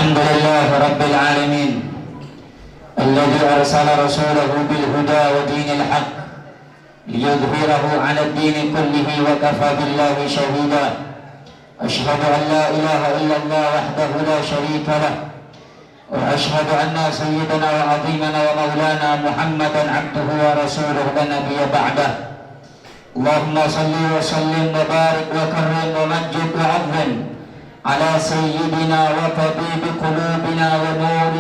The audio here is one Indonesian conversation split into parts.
الحمد لله رب العالمين الذي أرسل رسوله بالهدى ودين الحق ليظهره على الدين كله وكفى بالله شهيدا. أشهد أن لا إله إلا الله وحده لا شريك له، وأشهد أن سيدنا وعظيمنا ومولانا محمدا عبده ورسوله لا نبي بعده. اللهم صل وسلم وبارك وكرم ومجد وعظم على سيدنا وطبيب قلوبنا ونور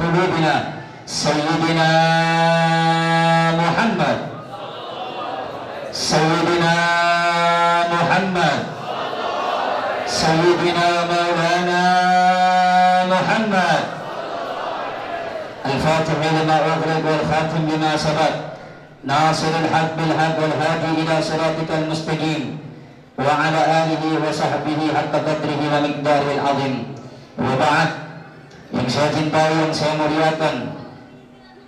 قلوبنا سيدنا محمد، سيدنا محمد، سيدنا مولانا محمد الفاتح لما أغلق والخاتم لما سبق ناصر الحق بالحق والهادي إلى صراطك المستقيم وعلى آله وصحبه حق قدره ومقداره العظيم. Waba'ad, yang saya cintai, yang saya muliakan,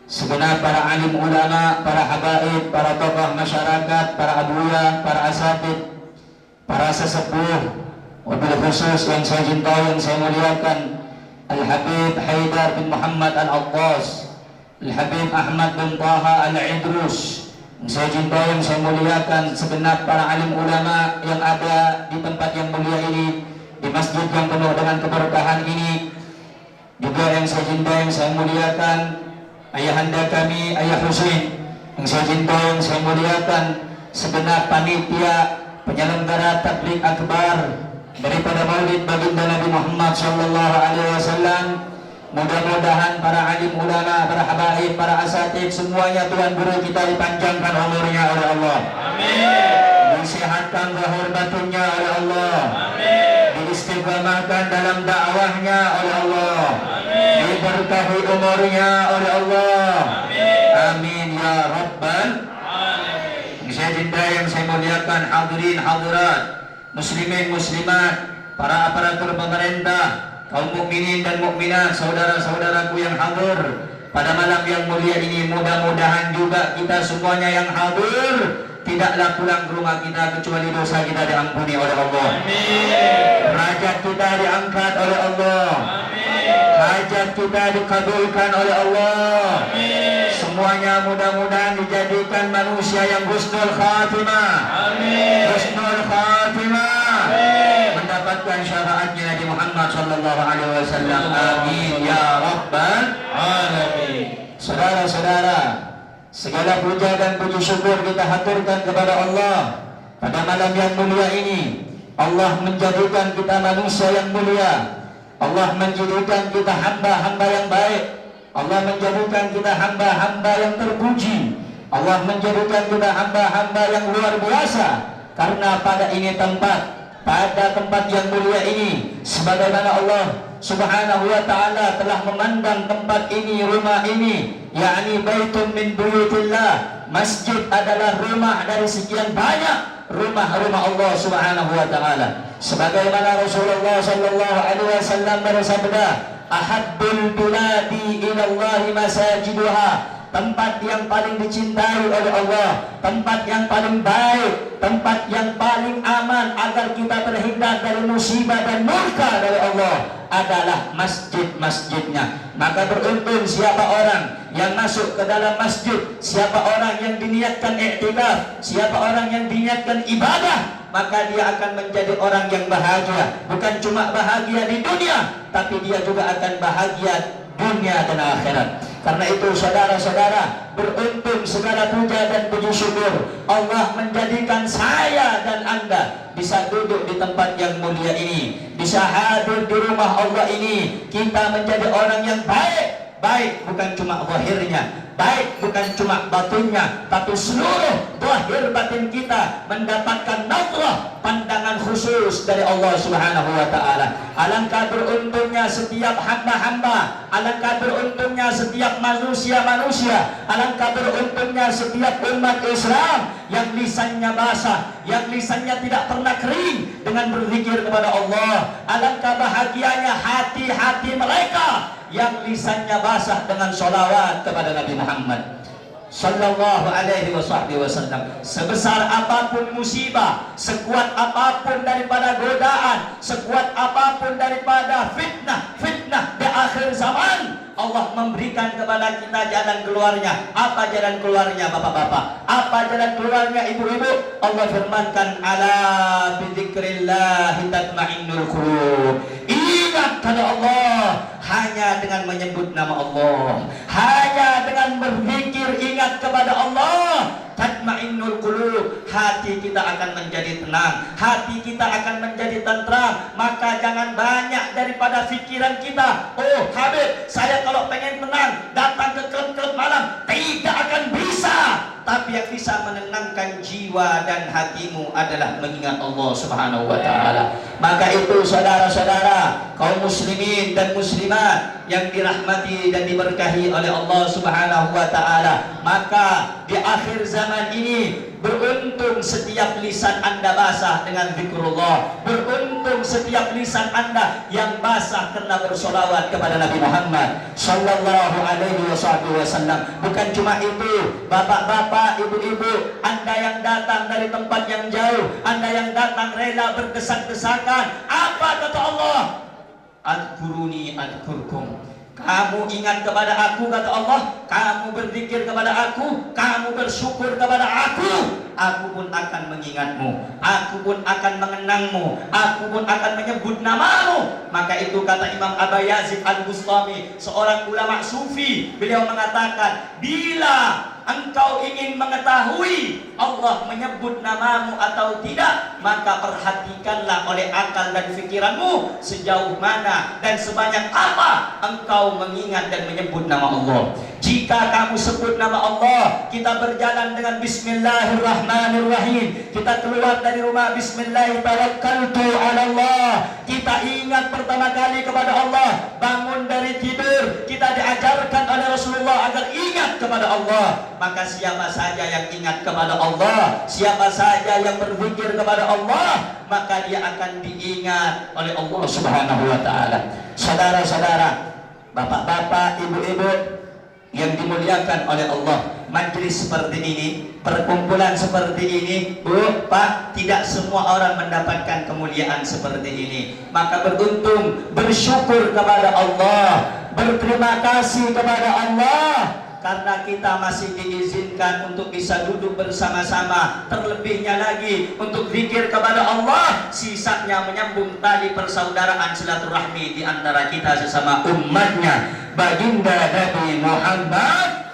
segenap para alim ulama, para habaib, para tokoh masyarakat, para abuya, para asatid, para sesepuh, wabil khusus yang saya cintai, yang saya muliakan, Al-Habib Haidar bin Muhammad Al-Aqqas, Al-Habib Ahmad bin Taha Al-Idrus, yang saya cintai, yang saya muliakan, segenap para alim ulama yang ada di tempat yang mulia ini, di masjid yang penuh dengan keberkahan ini, juga yang saya cintai, yang saya muliakan, ayahanda kami, Ayah Husin, yang saya cintai, yang saya muliakan, segenap panitia penyelenggara tabligh akbar daripada Maulid baginda Nabi Muhammad sallallahu alaihi wasallam. Mudah-mudahan para alim ulama, para habaib, para asatid, semuanya Tuhan Guru kita dipanjangkan umurnya oleh Allah. Amin. Disehatkan zahir batinnya oleh Allah. Amin. Diistiqamahkan dalam dakwahnya oleh Allah. Amin. Diberkahi umurnya oleh Allah. Amin. Amin ya rabbal alamin. Yang saya cintai, yang saya muliakan, hadirin hadirat, muslimin muslimat, para aparatur pemerintah, kaum mukminin dan mukminat, saudara-saudaraku yang hadir pada malam yang mulia ini, mudah-mudahan juga kita semuanya yang hadir tidaklah pulang ke rumah kita kecuali dosa kita diampuni oleh Allah. Amin. Derajat kita diangkat oleh Allah. Amin. Hajat kita dikabulkan oleh Allah. Amin. Semuanya mudah-mudahan dijadikan manusia yang husnul khatimah. Amin. Husnul khatimah. Amin. Mendapatkan syafaatnya Nabi Muhammad sallallahu alaihi wasallam. Amin ya rabbal alamin. Saudara-saudara, segala puja dan puji syukur kita haturkan kepada Allah pada malam yang mulia ini. Allah menjadikan kita manusia yang mulia. Allah menjadikan kita hamba-hamba yang baik. Allah menjadikan kita hamba-hamba yang terpuji. Allah menjadikan kita hamba-hamba yang luar biasa. Karena pada ini tempat, pada tempat yang mulia ini, sebagaimana Allah Subhanahu wa ta'ala telah memandang tempat ini, rumah ini, yakni baitun min buyutillah. Masjid adalah rumah dari sekian banyak rumah-rumah Allah Subhanahu wa ta'ala. Sebagaimana Rasulullah sallallahu alaihi wasallam bersabda, ahabbul biladi ilallahi masajiduha. Tempat yang paling dicintai oleh Allah, tempat yang paling baik, tempat yang paling aman agar kita terhindar dari musibah dan murka dari Allah adalah masjid-masjidnya. Maka beruntung siapa orang yang masuk ke dalam masjid, siapa orang yang diniatkan iktikaf, siapa orang yang diniatkan ibadah, maka dia akan menjadi orang yang bahagia. Bukan cuma bahagia di dunia, tapi dia juga akan bahagia dunia dan akhirat. Karena itu saudara-saudara, beruntung segala puja dan puji syukur Allah menjadikan saya dan Anda bisa duduk di tempat yang mulia ini, bisa hadir di rumah Allah ini. Kita menjadi orang yang baik. Baik bukan cuma zahirnya, baik bukan cuma batinnya, tapi seluruh zahir batin kita mendapatkan nazrah, pandangan khusus dari Allah Subhanahu wa ta'ala. Alangkah beruntungnya setiap hamba-hamba, alangkah beruntungnya setiap manusia-manusia, alangkah beruntungnya setiap umat Islam yang lisannya basah, yang lisannya tidak pernah kering dengan berzikir kepada Allah. Alangkah bahagianya hati-hati mereka yang lisannya basah dengan sholawat kepada Nabi Muhammad sallallahu alaihi wasallam. Sebesar apapun musibah, sekuat apapun daripada godaan, sekuat apapun daripada fitnah Allah memberikan kepada kita jalan keluarnya. Apa jalan keluarnya bapak-bapak? Apa jalan keluarnya ibu-ibu? Allah firmankan, ala bidzikrillah tatma'innul qulub. Ingat pada Allah, hanya dengan menyebut nama Allah, hanya dengan berzikir ingat kepada Allah, tatma'innul qulub, hati kita akan menjadi tenang, hati kita akan menjadi tentram. Maka jangan banyak daripada pikiran kita. Oh Habib, saya kalau pengen tenang datang ke klub-klub malam, tidak akan bisa. Tapi yang bisa menenangkan jiwa dan hatimu adalah mengingat Allah Subhanahu wa taala. Maka itu saudara-saudara, kaum muslimin dan muslimat yang dirahmati dan diberkahi oleh Allah Subhanahu wa taala, maka di akhir zaman ini beruntung setiap lisan Anda basah dengan zikrullah. Beruntung setiap lisan Anda yang basah karena bersolawat kepada Nabi Muhammad sallallahu alaihi wasallam. Bukan cuma itu, bapak-bapak, ibu-ibu, Anda yang datang dari tempat yang jauh, Anda yang datang rela berdesak-desakan, apa kata Allah? Adkuruni adkurkum. Kamu ingat kepada aku, kata Allah, kamu berzikir kepada aku, kamu bersyukur kepada aku pun akan mengingatmu, aku pun akan mengenangmu, aku pun akan menyebut namamu. Maka itu kata Imam Aba Yazid Al-Bustami, seorang ulama sufi, beliau mengatakan, bila engkau ingin mengetahui Allah menyebut namamu atau tidak, maka perhatikanlah oleh akal dan fikiranmu sejauh mana dan sebanyak apa engkau mengingat dan menyebut nama Allah. Jika kamu sebut nama Allah, kita berjalan dengan Bismillahirrahmanirrahim, kita keluar dari rumah Bismillahirrahmanirrahim, kita ingat pertama kali kepada Allah, bangun dari tidur kita diajarkan oleh Rasulullah agar ingat kepada Allah. Maka siapa saja yang ingat kepada Allah, siapa saja yang berzikir kepada Allah, maka dia akan diingat oleh Allah Subhanahu wa taala. Saudara-saudara, bapak-bapak, ibu-ibu yang dimuliakan oleh Allah, majlis seperti ini, perkumpulan seperti ini, Bu, Pak, tidak semua orang mendapatkan kemuliaan seperti ini. Maka beruntung, bersyukur kepada Allah, berterima kasih kepada Allah, karena kita masih diizinkan untuk bisa duduk bersama-sama. Terlebihnya lagi untuk zikir kepada Allah, sisanya menyambung tali persaudaraan silaturahmi di antara kita sesama umatnya baginda Nabi Muhammad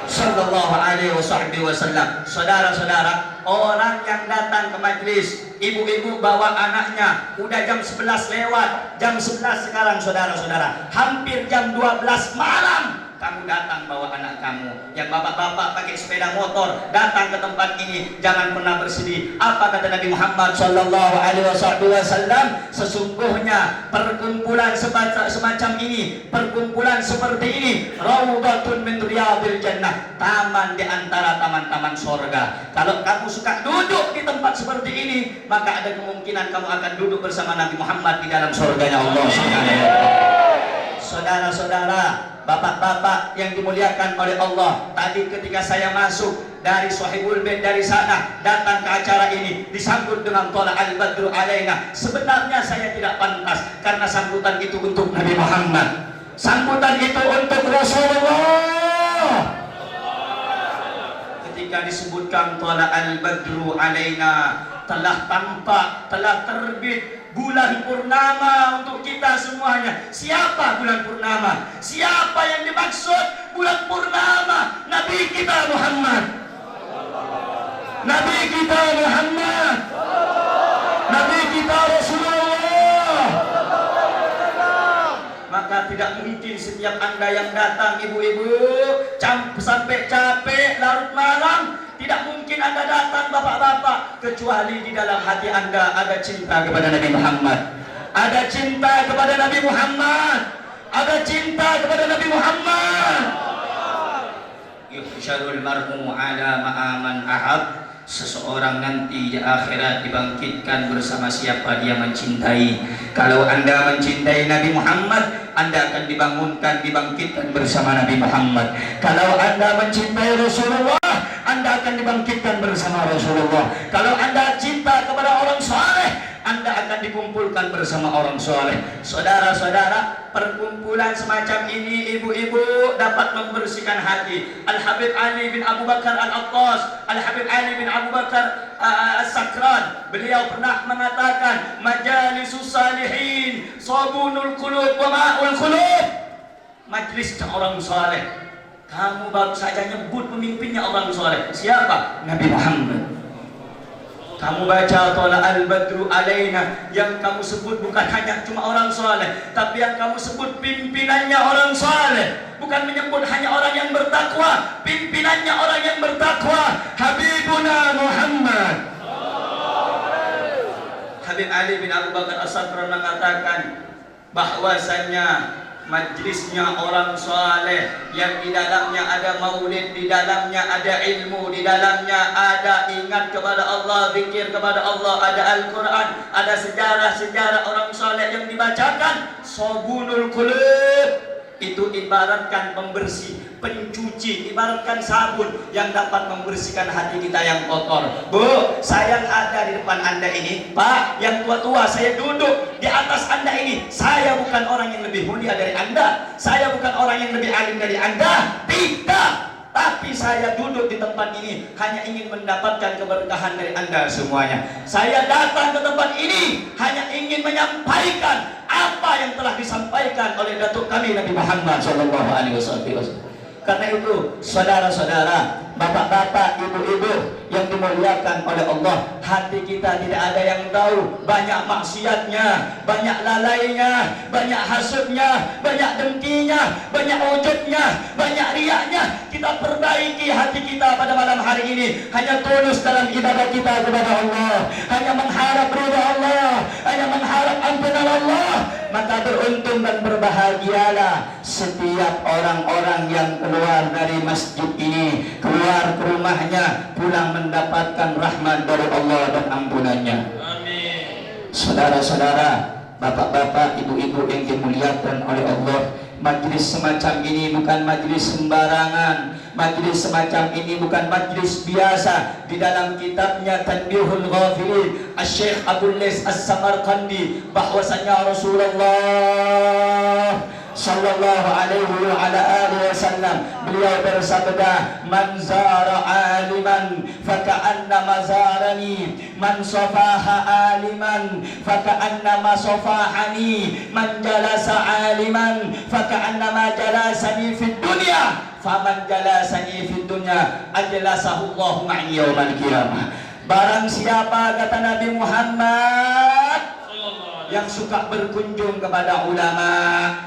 sallallahu alaihi wasallam. Saudara-saudara, orang yang datang ke majlis, ibu-ibu bawa anaknya, udah jam 11 lewat, jam 11 sekarang saudara-saudara, hampir jam 12 malam kamu datang bawa anak kamu. Yang bapak-bapak pakai sepeda motor datang ke tempat ini, jangan pernah bersedih. Apa kata Nabi Muhammad sallallahu alaihi wasallam? Sesungguhnya perkumpulan semacam ini, perkumpulan seperti ini, raudhatun min riyadil jannah, taman di antara taman-taman surga. Kalau kamu suka duduk di tempat seperti ini, maka ada kemungkinan kamu akan duduk bersama Nabi Muhammad di dalam surganya Allah Subhanahu wa taala. Saudara-saudara, bapak-bapak yang dimuliakan oleh Allah, tadi ketika saya masuk dari Sohibul Bait dari sana datang ke acara ini, disambut dengan Thala al-Badru alaina. Sebenarnya saya tidak pantas, karena sambutan itu untuk Nabi Muhammad, sambutan itu untuk Rasulullah. Ketika disebutkan Thala al-Badru alaina, telah tampak, telah terbit bulan purnama untuk kita semuanya. Siapa bulan purnama? Siapa yang dimaksud bulan purnama? Nabi kita Muhammad, Nabi kita Muhammad, Nabi kita Rasulullah. Maka tidak mungkin setiap Anda yang datang, ibu-ibu, sampai capek larut malam, tidak mungkin Anda datang, bapak-bapak, kecuali di dalam hati Anda ada cinta kepada Nabi Muhammad, ada cinta kepada Nabi Muhammad, ada cinta kepada Nabi Muhammad. Yuhsyarul mar'u ala ma'aman ahab. Seseorang nanti di akhirat dibangkitkan bersama siapa dia mencintai. Kalau Anda mencintai Nabi Muhammad, Anda akan dibangunkan, dibangkitkan bersama Nabi Muhammad. Kalau Anda mencintai Rasulullah, Anda akan dibangkitkan bersama Rasulullah. Kalau Anda cinta kepada orang saleh, Anda akan dikumpulkan bersama orang soleh. Saudara-saudara, perkumpulan semacam ini ibu-ibu dapat membersihkan hati. Al-Habib Ali bin Abu Bakar Al-Attas, Al-Habib Ali bin Abu Bakar As-Sakran, beliau pernah mengatakan, majalisus salihin sabunul qulub wa ma'ul qulub. Majlis orang saleh, kamu baru saja nyebut pemimpinnya orang saleh. Siapa? Nabi Muhammad. Kamu baca Tala al-Badru alaina, yang kamu sebut bukan hanya cuma orang saleh, tapi yang kamu sebut pimpinannya orang saleh. Bukan menyebut hanya orang yang bertakwa, pimpinannya orang yang bertakwa. Habibuna Muhammad. Habib Ali bin Abu Bakar As-Sakran mengatakan bahwasanya majlisnya orang saleh yang di dalamnya ada maulid, di dalamnya ada ilmu, di dalamnya ada ingat kepada Allah, zikir kepada Allah, ada Al-Quran, ada sejarah-sejarah orang saleh yang dibacakan. Sabunul qulub, itu ibaratkan pembersih, pencuci, ibaratkan sabun yang dapat membersihkan hati kita yang kotor. Bu, saya ada di depan Anda ini, Pak, yang tua-tua, saya duduk di atas Anda ini. Saya bukan orang yang lebih mulia dari Anda, saya bukan orang yang lebih alim dari Anda, tidak. Tapi saya duduk di tempat ini hanya ingin mendapatkan keberkahan dari Anda semuanya. Saya datang ke tempat ini hanya ingin menyampaikan apa yang telah disampaikan oleh datuk kami Nabi Muhammad sallallahu alaihi wasallam. Karena itu, saudara-saudara, bapak-bapak, ibu-ibu yang dimuliakan oleh Allah, hati kita tidak ada yang tahu. Banyak maksiatnya, banyak lalainya, banyak hasutnya, banyak dengkinya, banyak ujubnya, banyak riaknya. Kita perbaiki hati kita pada malam hari ini, hanya tulus dalam ibadah kita kepada Allah, hanya mengharap ridha Allah, hanya mengharap ampunan Allah. Maka beruntung dan berbahagialah setiap orang-orang yang keluar dari masjid ini, keluar ke rumahnya, pulang mendapatkan rahmat dari Allah dan ampunannya. Amin. Saudara-saudara, bapak-bapak, ibu-ibu yang dimuliakan oleh Allah, majlis semacam ini bukan majlis sembarangan. Majlis semacam ini bukan majlis biasa. Di dalam kitabnya Tanbihul Ghafilin, Asy-Syaikh Abdul Lais As-Samarqandi, bahwasanya Rasulullah sallallahu alaihi wa ala alihi wasallam, beliau bersabda, man zara aliman faka'annama zarani, man safaha aliman faka'annama safahani, man jalasa aliman faka'annama jalasani fid dunya, faman jalasani fid dunya ajlasahu Allahu ma'i yaumal qiyamah. Barang siapa, kata Nabi Muhammad, yang suka berkunjung kepada ulama,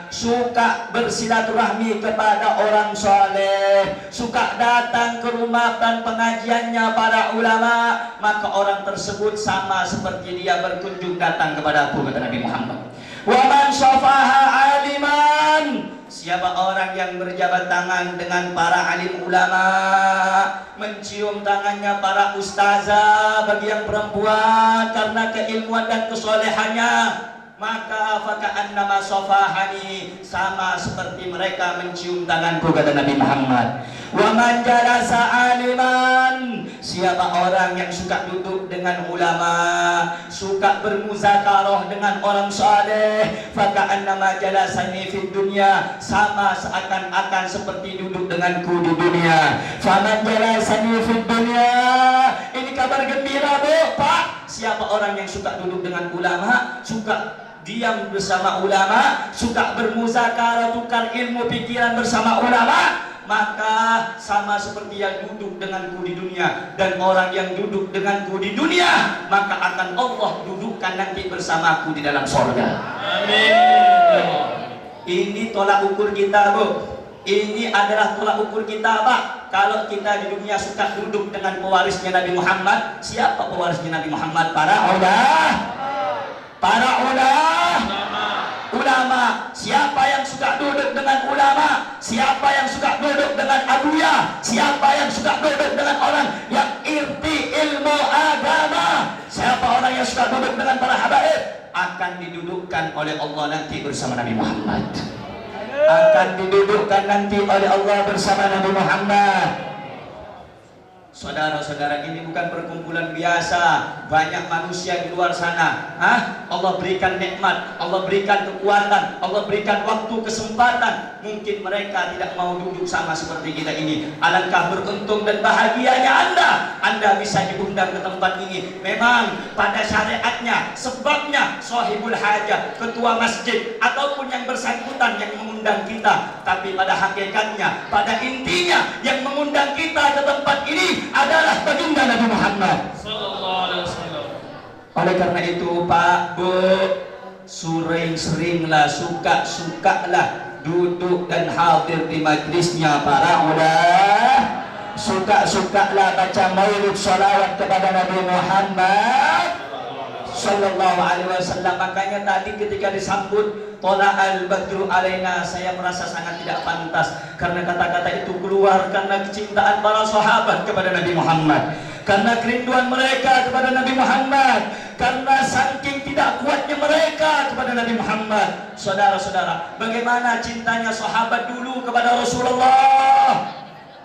suka bersilaturahmi kepada orang soleh, suka datang ke rumah dan pengajiannya para ulama, maka orang tersebut sama seperti dia berkunjung datang kepada aku, kata Nabi Muhammad. Wa man safaha aliman, siapa orang yang berjabat tangan dengan para alim ulama, mencium tangannya para ustazah bagi yang perempuan karena keilmuan dan kesolehannya, maka faka'annama safahani, sama seperti mereka mencium tanganku, kata Nabi Muhammad. Wa man jalasa aliman, siapa orang yang suka duduk dengan ulama, suka bermuzakarah dengan orang saleh, faka'annama jalasani fid dunya, sama seakan-akan seperti duduk denganku di dunia. Faman jalasani fid dunya, ini kabar gembira, Bu, Pak. Siapa orang yang suka duduk dengan ulama, suka diam bersama ulama, suka bermuzakarah, tukar ilmu pikiran bersama ulama, maka sama seperti yang duduk denganku di dunia. Dan orang yang duduk denganku di dunia, maka akan Allah dudukkan nanti bersamaku di dalam surga. Amin. Ini tolak ukur kita, Bu. Ini adalah tolak ukur kita, Pak. Kalau kita di dunia suka duduk dengan pewarisnya Nabi Muhammad, siapa pewarisnya Nabi Muhammad? Para ulama. Siapa yang suka duduk dengan ulama? Siapa yang suka duduk dengan abuya? Siapa yang suka duduk dengan orang yang irti ilmu agama? Siapa orang yang suka duduk dengan para habaib? Akan didudukkan oleh Allah nanti bersama Nabi Muhammad. Akan didudukkan nanti oleh Allah bersama Nabi Muhammad. Saudara-saudara, ini bukan perkumpulan biasa. banyak manusia di luar sana. Allah berikan nikmat, Allah berikan kekuatan, Allah berikan waktu, kesempatan. Mungkin mereka tidak mau duduk sama seperti kita ini. Alangkah beruntung dan bahagianya Anda bisa diundang ke tempat ini. Memang pada syariatnya, sebabnya sahibul hajah, ketua masjid ataupun yang bersangkutan yang mengundang kita. Tapi pada hakikatnya, pada intinya yang mengundang kita ke tempat ini adalah baginda Nabi Muhammad sallallahu alaihi wasallam. Oleh karena itu Pak, Bu, seringlah suka-sukalah duduk dan hadir di majlisnya para ulama. Suka-sukalah baca maulid salawat kepada Nabi Muhammad sallallahu alaihi wasallam. Makanya tadi ketika disambut Tola'al badru alaina, saya merasa sangat tidak pantas karena kata-kata itu keluar karena kecintaan para sahabat kepada Nabi Muhammad, karena kerinduan mereka kepada Nabi Muhammad, karena saking tidak kuatnya mereka kepada Nabi Muhammad. Saudara-saudara, bagaimana cintanya sahabat dulu kepada Rasulullah.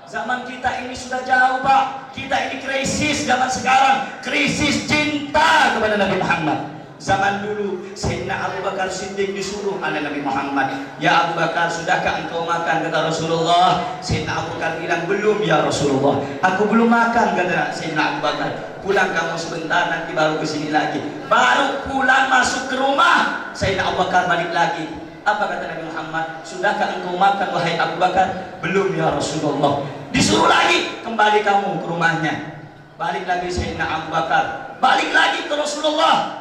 Zaman kita ini sudah jauh, Pak. Kita ini krisis zaman sekarang, krisis cinta kepada Nabi Muhammad. Zaman dulu Sayyidina Abu Bakar Siddiq disuruh oleh Nabi Muhammad, "Ya Abu Bakar, sudahkah engkau makan?" Kata Rasulullah. Sayyidina Abu Bakar bilang, "Belum ya Rasulullah, aku belum makan." Kata Sayyidina Abu Bakar, "Pulang kamu sebentar, nanti baru kesini lagi." Baru pulang masuk ke rumah, Sayyidina Abu Bakar balik lagi. Apa kata Nabi Muhammad? "Sudahkah engkau makan wahai Abu Bakar?" "Belum ya Rasulullah." Disuruh lagi, "Kembali kamu ke rumahnya." Balik lagi Sayyidina Abu Bakar, balik lagi ke Rasulullah.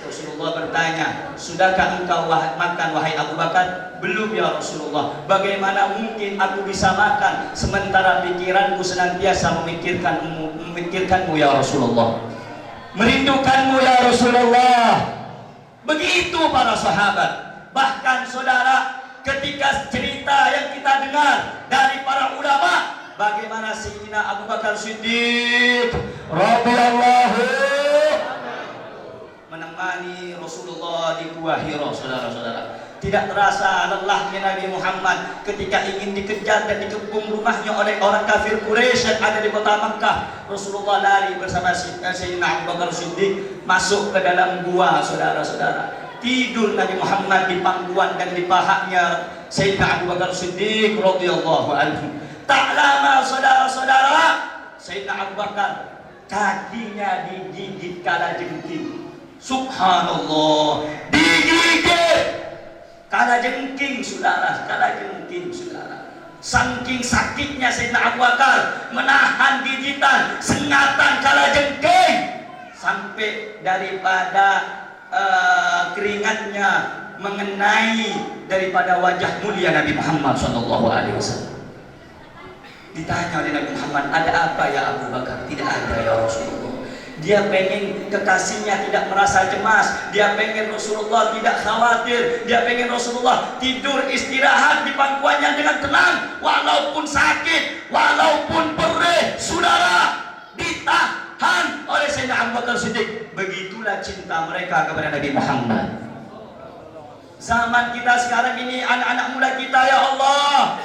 Rasulullah bertanya, "Sudahkah engkau makan wahai Abu Bakar?" "Belum ya Rasulullah." "Bagaimana mungkin aku bisa makan sementara pikiranku senantiasa memikirkanmu ya Rasulullah, merindukanmu ya Rasulullah." Begitu para sahabat. Bahkan saudara, ketika cerita yang kita dengar dari para ulama, bagaimana Sayyidina Abu Bakar Siddiq radhiyallahu menemani Rasulullah di Gua Hira. Saudara-saudara, tidak terasa lelahnya Nabi Muhammad ketika ingin dikejar dan dikepung rumahnya oleh orang kafir Quraisy yang ada di kota Makkah. Rasulullah lari bersama Sayyidina Abu Bakar Siddiq masuk ke dalam gua. Saudara-saudara, tidur Nabi Muhammad di pangkuan dan di pahanya Sayyidina Abu Bakar Siddiq radhiyallahu anhu. Tak lama saudara-saudara, Sayyidina Abu Bakar kakinya digigit kalajengking. Subhanallah, digigit kalajengking saudara, kalajengking saudara. Saking sakitnya Sayyidina Abu Bakar menahan gigitan, sengatan kalajengking sampai daripada keringatnya mengenai daripada wajah mulia Nabi Muhammad sallallahu alaihi wasallam. Ditanya oleh Nabi Muhammad, "Ada apa ya Abu Bakar?" "Tidak ada ya Rasulullah." Dia pengen kekasihnya tidak merasa cemas, dia pengen Rasulullah tidak khawatir, dia pengen Rasulullah tidur istirahat di pangkuannya dengan tenang, walaupun sakit, walaupun perih. Saudara, ditahan oleh Sayyidina Abu Bakar Siddiq. Begitulah cinta mereka kepada Nabi Muhammad. Zaman kita sekarang ini, anak-anak muda kita, ya Allah,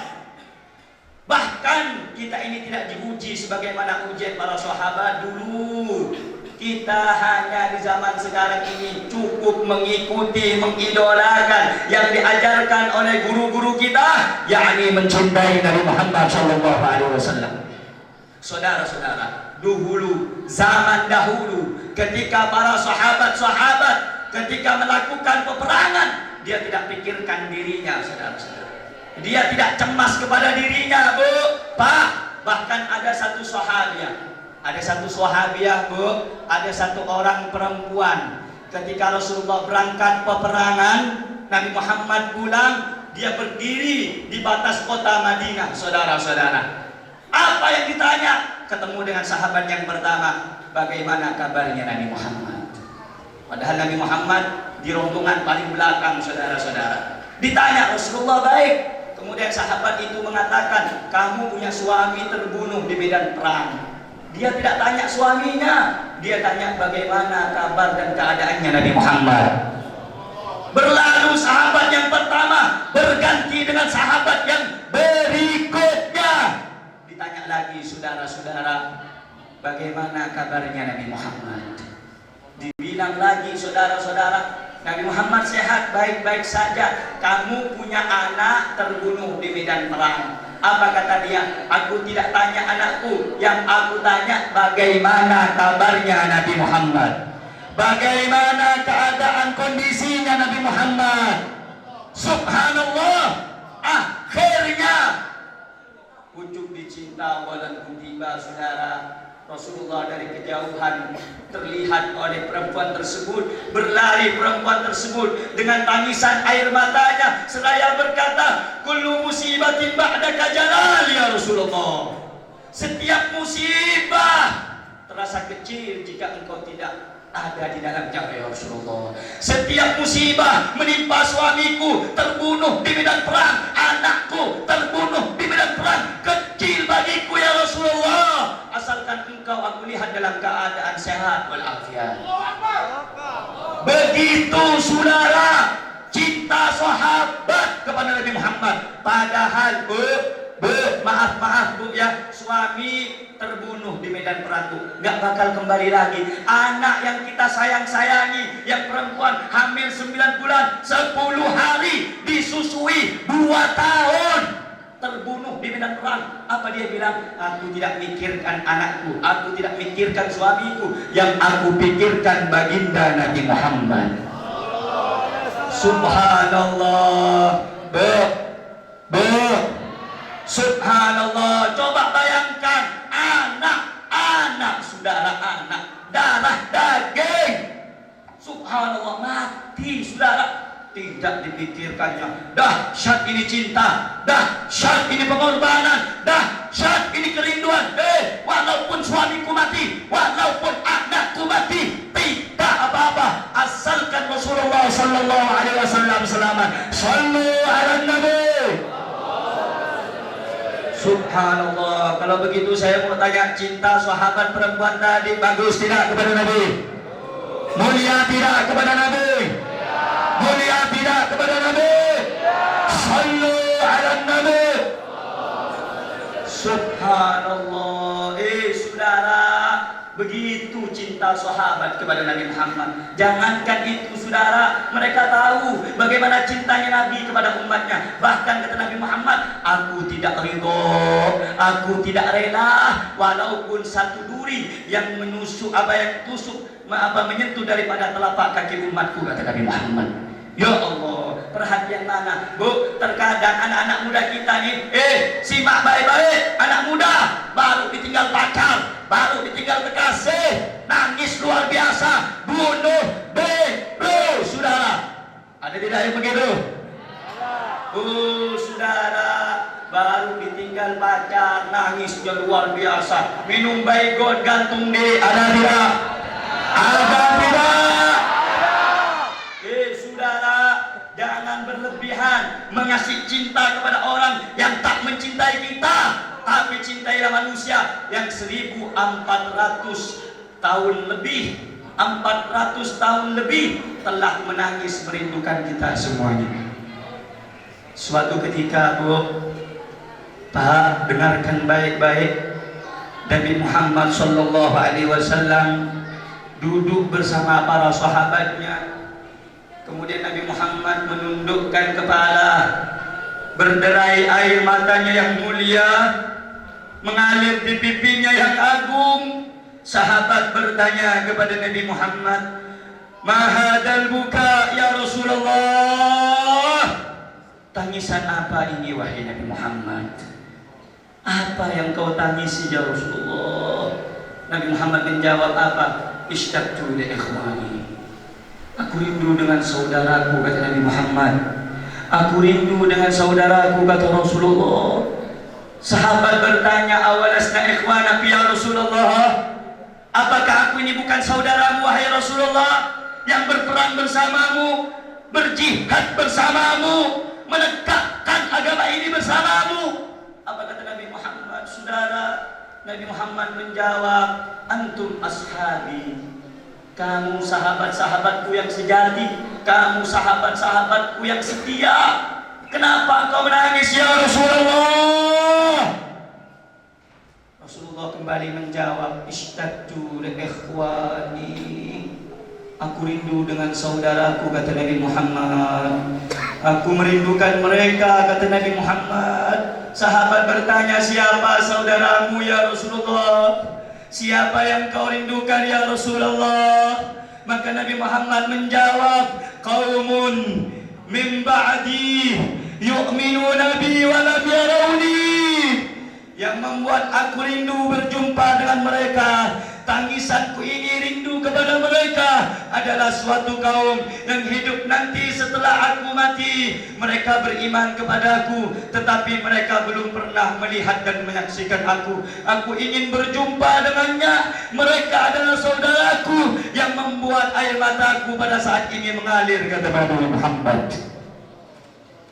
bahkan kita ini tidak diuji sebagaimana ujian para sahabat dulu. Kita hanya di zaman sekarang ini cukup mengikuti, mengidolakan yang diajarkan oleh guru-guru kita, yakni mencintai Nabi Muhammad sallallahu alaihi wasallam. Saudara-saudara, dahulu, zaman dahulu, ketika para sahabat-sahabat ketika melakukan peperangan, dia tidak pikirkan dirinya, saudara-saudara. Dia tidak cemas kepada dirinya, Bu, Pak. Bahkan ada satu sahabiah, Bu, ada satu orang perempuan. Ketika Rasulullah berangkat peperangan, Nabi Muhammad pulang, dia berdiri di batas kota Madinah, saudara-saudara. Apa yang ditanya? Ketemu dengan sahabat yang pertama, "Bagaimana kabarnya Nabi Muhammad?" Padahal Nabi Muhammad di rombongan paling belakang, saudara-saudara. Ditanya, "Rasulullah baik." Kemudian sahabat itu mengatakan, "Kamu punya suami terbunuh di medan perang." Dia tidak tanya suaminya, dia tanya bagaimana kabar dan keadaannya Nabi Muhammad. Berlalu sahabat yang pertama, berganti dengan sahabat yang berikutnya. Ditanya lagi, saudara-saudara, bagaimana kabarnya Nabi Muhammad? Dibilang lagi, saudara-saudara, Nabi Muhammad sehat, baik-baik saja. Kamu punya anak terbunuh di medan perang. Apa kata dia? Aku tidak tanya anakku, yang aku tanya bagaimana kabarnya Nabi Muhammad, bagaimana keadaan kondisinya Nabi Muhammad. Subhanallah, akhirnya pucuk dicinta walaupun tiba, saudara. Rasulullah dari kejauhan terlihat oleh perempuan tersebut, berlari perempuan tersebut dengan tangisan air matanya seraya berkata, kullu musibatin ba'daka jalal ya Rasulullah. Setiap musibah terasa kecil jika engkau tidak ada di dalamnya ya Rasulullah. Setiap musibah menimpa suamiku terbunuh di medan perang, anakku terbunuh di medan perang, kecil bagiku ya Rasulullah, asalkan engkau aku lihat dalam keadaan sehat walafiat. Begitu saudara cinta sahabat kepada Nabi Muhammad. Padahal maaf bu ya, suami terbunuh di medan perang tuh nggak bakal kembali lagi. Anak yang kita sayangi, yang perempuan hamil 9 bulan 10 hari, disusui 2 tahun, terbunuh di medan perang. Apa dia bilang? Aku tidak mikirkan anakku, aku tidak mikirkan suamiku, yang aku pikirkan baginda Nabi Muhammad. Subhanallah. Subhanallah. Coba bayangkan, anak saudara, anak darah daging, subhanallah, mati saudara. Tidak dipikirkannya. Dahsyat ini cinta, dahsyat ini pengorbanan, dahsyat ini kerinduan. Walaupun suamiku mati, walaupun anakku mati, tidak apa-apa, asalkan Rasulullah sallallahu alaihi wasallam selamat. Sallu ala nabi. Subhanallah. Kalau begitu saya mau tanya, cinta sahabat perempuan tadi bagus tidak kepada Nabi? Mulia tidak kepada Nabi? Mulia tidak kepada Nabi? Sallu ala Nabi. Subhanallah. Saudara, begitu cinta sahabat kepada Nabi Muhammad. Jangankan itu saudara, mereka tahu bagaimana cintanya Nabi kepada umatnya. Bahkan kata Nabi Muhammad, aku tidak ridho, aku tidak rela walaupun satu duri yang menusuk menyentuh daripada telapak kaki umatku, kata Nabi Muhammad. Ya Allah, perhatian mana bu, terkadang anak-anak muda kita nih, simak baik-baik, anak muda baru ditinggal pacar, baru ditinggal kekasih, nangis luar biasa, bunuh diri, saudara. Ada tidak yang begitu? Saudara, baru ditinggal pacar, nangisnya luar biasa, minum baygon, gantung diri. Ada tidak? Ada tidak? Saudara, jangan berlebihan mengasihi cinta kepada orang yang tak mencintai kita, tapi cintailah manusia yang 1400 tahun lebih, 400 tahun lebih telah menangis merindukan kita semuanya. Suatu ketika Pak, dengarkan baik-baik, Nabi Muhammad sallallahu alaihi wasallam duduk bersama para sahabatnya. Kemudian Nabi Muhammad menundukkan kepala, berderai air matanya yang mulia mengalir di pipinya yang agung. Sahabat bertanya kepada Nabi Muhammad, "Ma hadzal buka ya Rasulullah?" Tangisan apa ini wahai Nabi Muhammad? Apa yang kau tangisi ya Rasulullah? Nabi Muhammad menjawab apa? Ishtaqtu li ikhwani. Aku rindu dengan saudaraku, kata Nabi Muhammad. Aku rindu dengan saudaraku, kata Rasulullah. Sahabat bertanya, awalasna ikhwana ya Rasulullah? Apakah aku ini bukan saudaramu wahai Rasulullah, yang berperang bersamamu, berjihad bersamamu, menegakkan agama ini bersamamu? Apa kata Nabi Muhammad? Saudara, Nabi Muhammad menjawab, antum ashabi. Kamu sahabat-sahabatku yang sejati, kamu sahabat-sahabatku yang setia. Kenapa engkau menangis ya Rasulullah? Rasulullah Rasulullah kembali menjawab, ishtadtu li ikhwani, aku rindu dengan saudaraku, kata Nabi Muhammad. Aku merindukan mereka, kata Nabi Muhammad. Sahabat bertanya, siapa saudaramu ya Rasulullah? Siapa yang kau rindukan ya Rasulullah? Maka Nabi Muhammad menjawab, qaumun min ba'di yu'minuna bi wa lam yarawni. Yang membuat aku rindu berjumpa dengan mereka, tangisanku ini rindu kepada mereka, adalah suatu kaum yang hidup nanti setelah aku mati. Mereka beriman kepadaku, tetapi mereka belum pernah melihat dan menyaksikan aku. Aku ingin berjumpa dengannya. Mereka adalah saudaraku yang membuat air mataku pada saat ini mengalir, kata Nabi Muhammad.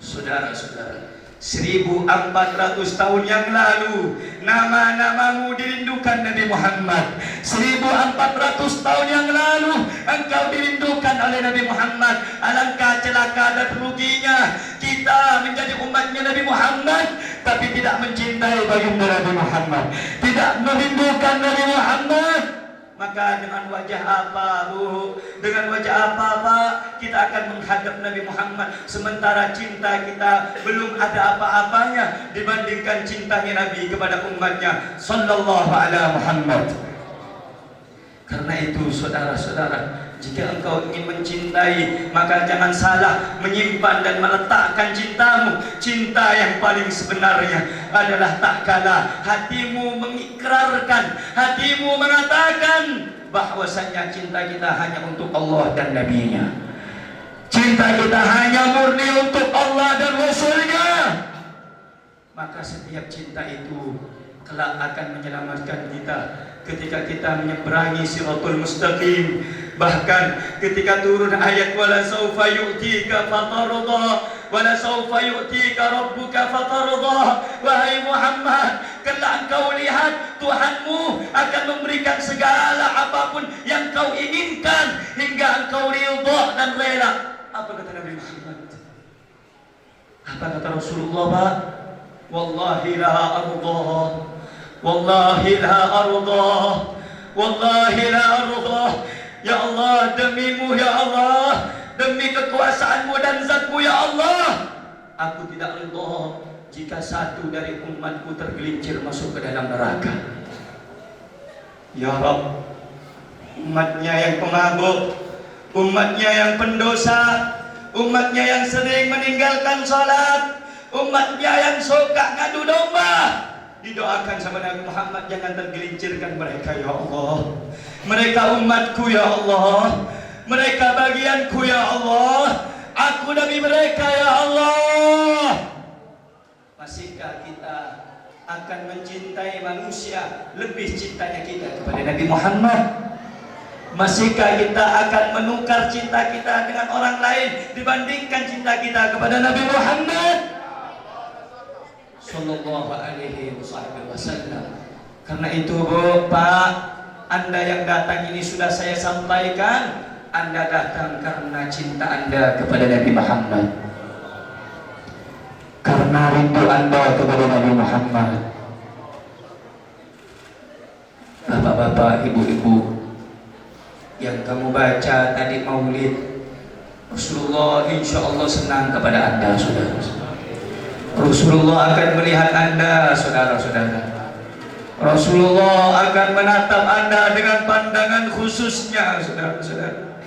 Saudara-saudara, 1400 tahun yang lalu nama-namamu dirindukan Nabi Muhammad. 1400 tahun yang lalu engkau dirindukan oleh Nabi Muhammad. Alangkah celaka dan ruginya kita menjadi umatnya Nabi Muhammad tapi tidak mencintai baginda Nabi Muhammad, tidak merindukan Nabi Muhammad. Maka dengan wajah apa, Bu? Dengan wajah apa, Pak, kita akan menghadap Nabi Muhammad sementara cinta kita belum ada apa-apanya dibandingkan cintanya Nabi kepada umatnya sallallahu alaihi Muhammad. Karena itu saudara-saudara, jika engkau ingin mencintai, maka jangan salah menyimpan dan meletakkan cintamu. Cinta yang paling sebenarnya adalah tak kala hatimu mengikrarkan, hatimu mengatakan bahwasanya cinta kita hanya untuk Allah dan Nabi-Nya. Cinta kita hanya murni untuk Allah dan Rasul-Nya. Maka setiap cinta itu kelak akan menyelamatkan kita ketika kita menyeberangi Shiratul Mustaqim. Bahkan ketika turun ayat wala saufa yu'tika fatarda, wala saufa yu'tika rabbuka fatarda, wahai Muhammad, kelak engkau lihat Tuhanmu akan memberikan segala apapun yang kau inginkan hingga engkau ridha dan rela. Apa kata Nabi Muhammad? Apa kata Rasulullah, Pak? Wallahi la arda, wallahi la arda, wallahi la arda. Ya Allah, demimu ya Allah, demi kekuasaanmu dan zatmu ya Allah, aku tidak ridha jika satu dari umatku tergelincir masuk ke dalam neraka. Ya Rabb, umatnya yang pemabuk, umatnya yang pendosa, umatnya yang sering meninggalkan salat, umatnya yang suka ngadu domba, didoakan sama Nabi Muhammad, jangan tergelincirkan mereka ya Allah. Mereka umatku ya Allah, mereka bagianku ya Allah, aku Nabi mereka ya Allah. Masihkah kita akan mencintai manusia lebih cintanya kita kepada Nabi Muhammad? Masihkah kita akan menukar cinta kita dengan orang lain dibandingkan cinta kita kepada Nabi Muhammad sallallahu alaihi wasallam? Karena itu, Bu, Pak, Anda yang datang ini sudah saya sampaikan, Anda datang karena cinta Anda kepada Nabi Muhammad, karena rindu Anda kepada Nabi Muhammad. Bapak-bapak, ibu-ibu yang kamu baca tadi maulid, Rasulullah insya Allah senang kepada Anda, saudara. Rasulullah akan melihat Anda, saudara-saudara. Rasulullah akan menatap Anda dengan pandangan khususnya, saudara-saudara.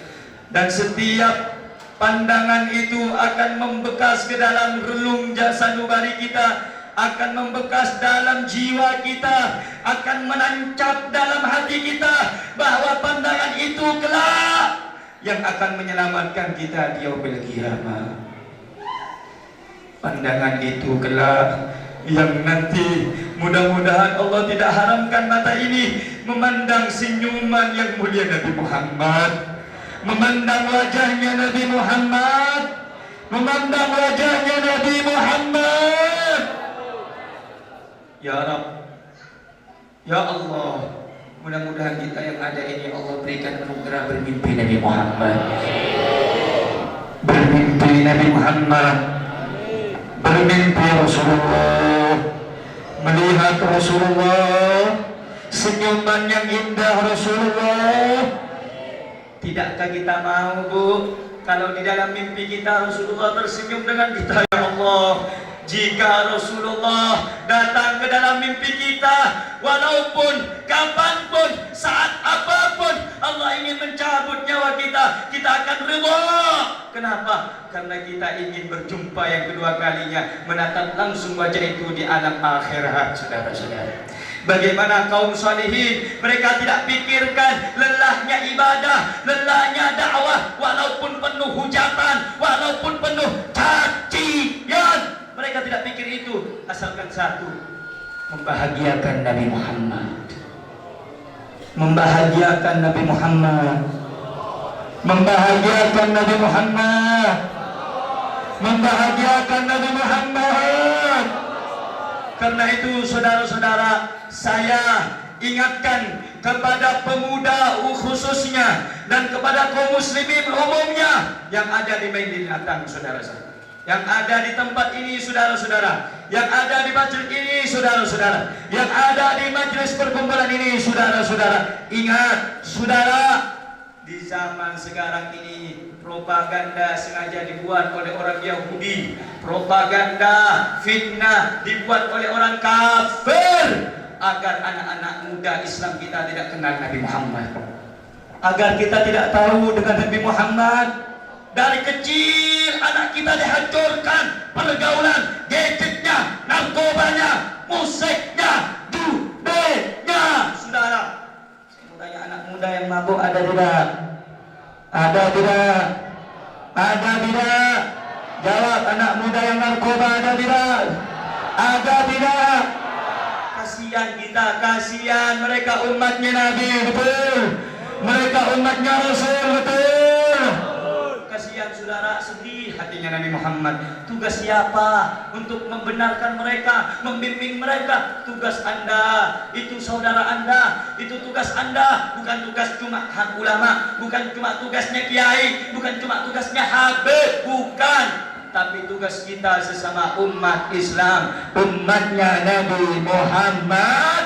Dan setiap pandangan itu akan membekas ke dalam relung sanubari kita, akan membekas dalam jiwa kita, akan menancap dalam hati kita, bahwa pandangan itu kelak yang akan menyelamatkan kita di yaumil qiyamah. Pandangan itu kelak yang nanti mudah-mudahan Allah tidak haramkan mata ini memandang senyuman yang mulia Nabi Muhammad, memandang wajahnya Nabi Muhammad, memandang wajahnya Nabi Muhammad. Ya Rabb, ya Allah, mudah-mudahan kita yang ada ini Allah berikan anugerah bermimpi Nabi Muhammad, bermimpi Nabi Muhammad, bermimpi Rasulullah, melihat Rasulullah, senyuman yang indah Rasulullah. Tidakkah kita mau, Bu, kalau di dalam mimpi kita Rasulullah tersenyum dengan kita? Ya Allah, jika Rasulullah datang ke dalam mimpi kita, walaupun kapanpun, saat apapun Allah ingin mencabut nyawa kita, kita akan ridha. Kenapa? Karena kita ingin berjumpa yang kedua kalinya, menatap langsung wajah itu di alam akhirat. Saudara-saudara, bagaimana kaum salihin, mereka tidak pikirkan lelahnya ibadah, lelahnya dakwah, walaupun penuh hujatan, walaupun penuh cacian, mereka tidak pikir itu, asalkan satu, membahagiakan Nabi Muhammad. Membahagiakan Nabi Muhammad. Membahagiakan Nabi Muhammad. Membahagiakan Nabi Muhammad. Karena itu saudara-saudara, saya ingatkan kepada pemuda khususnya dan kepada kaum muslimin umumnya yang ada di Main Atang, saudara-saudara, yang ada di tempat ini, saudara-saudara, yang ada di masjid ini, saudara-saudara, yang ada di majelis perkumpulan ini, saudara-saudara. Ingat, saudara, di zaman sekarang ini propaganda sengaja dibuat oleh orang Yahudi, propaganda fitnah dibuat oleh orang kafir agar anak-anak muda Islam kita tidak kenal Nabi Muhammad, agar kita tidak tahu dengan Nabi Muhammad. Dari kecil anak kita dihancurkan pergaulan, gadgetnya, narkobanya, musiknya, judenya. Saudara, saya mau tanya, anak muda yang mabuk ada tidak? Ada tidak? Ada tidak? Jawab, anak muda yang narkoba ada tidak? Ada tidak? Kasihan kita, kasihan mereka umatnya Nabi, betul. Mereka umatnya Rasul, betul. Kasihan saudara, sedih hatinya Nabi Muhammad. Tugas siapa untuk membenarkan mereka, membimbing mereka? Tugas Anda, itu saudara Anda, itu tugas Anda. Bukan tugas cuma hak ulama, bukan cuma tugasnya kiai, bukan cuma tugasnya habib, bukan. Tapi tugas kita sesama umat Islam, umatnya Nabi Muhammad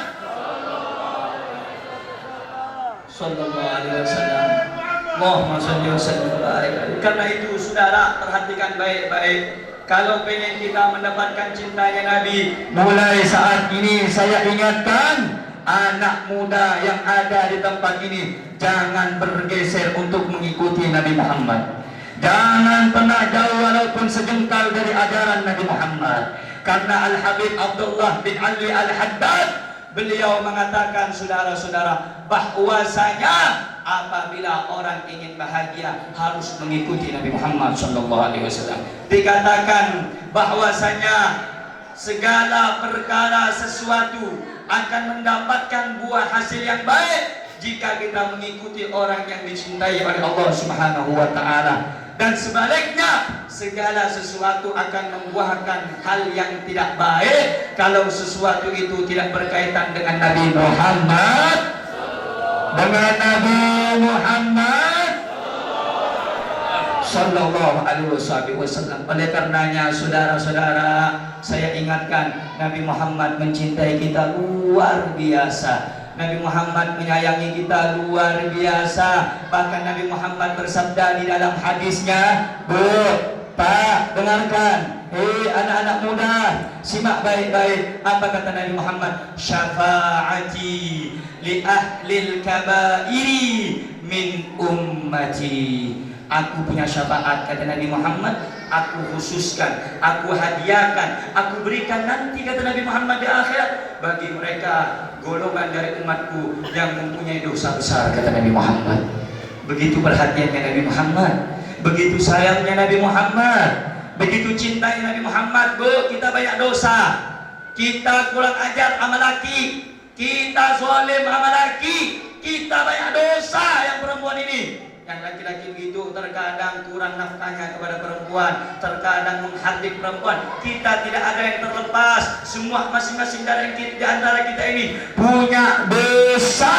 sallallahu alaihi wasallam. Allahumma shalli wa sallim. Karena itu saudara, perhatikan baik-baik. Kalau pengen kita mendapatkan cintanya Nabi, mulai saat ini saya ingatkan anak muda yang ada di tempat ini, jangan bergeser untuk mengikuti Nabi Muhammad. Jangan pernah jauh walaupun sejengkal dari ajaran Nabi Muhammad. Karena Al-Habib Abdullah bin Ali Al-Haddad, beliau mengatakan, saudara-saudara, bahwasanya apabila orang ingin bahagia harus mengikuti Nabi Muhammad sallallahu alaihi wasallam. Dikatakan bahwasanya segala perkara sesuatu akan mendapatkan buah hasil yang baik jika kita mengikuti orang yang dicintai oleh Allah Subhanahu wa taala. Dan sebaliknya, segala sesuatu akan membuahkan hal yang tidak baik kalau sesuatu itu tidak berkaitan dengan Nabi Muhammad. Dengan Nabi Muhammad sallallahu alaihi wasallam. Oleh karenanya saudara-saudara, saya ingatkan, Nabi Muhammad mencintai kita luar biasa. Nabi Muhammad menyayangi kita luar biasa. Bahkan Nabi Muhammad bersabda di dalam hadisnya, Bu, Pak, dengarkan, hei anak-anak muda, simak baik-baik apa kata Nabi Muhammad, syafaati li ahlil kabairi min ummati. Aku punya syafaat, kata Nabi Muhammad, aku khususkan, aku hadiahkan, aku berikan nanti, kata Nabi Muhammad, di akhirat bagi mereka golongan dari umatku yang mempunyai dosa besar, kata Nabi Muhammad. Begitu perhatiannya Nabi Muhammad, begitu sayangnya Nabi Muhammad, begitu cintanya Nabi Muhammad. Bu, kita banyak dosa, kita kurang ajar sama laki, kita zalim sama laki, kita banyak dosa yang perempuan ini. Yang laki-laki begitu, terkadang kurang nafkahnya kepada perempuan, terkadang menghardik perempuan. Kita tidak ada yang terlepas, semua masing-masing dari antara kita ini punya dosa.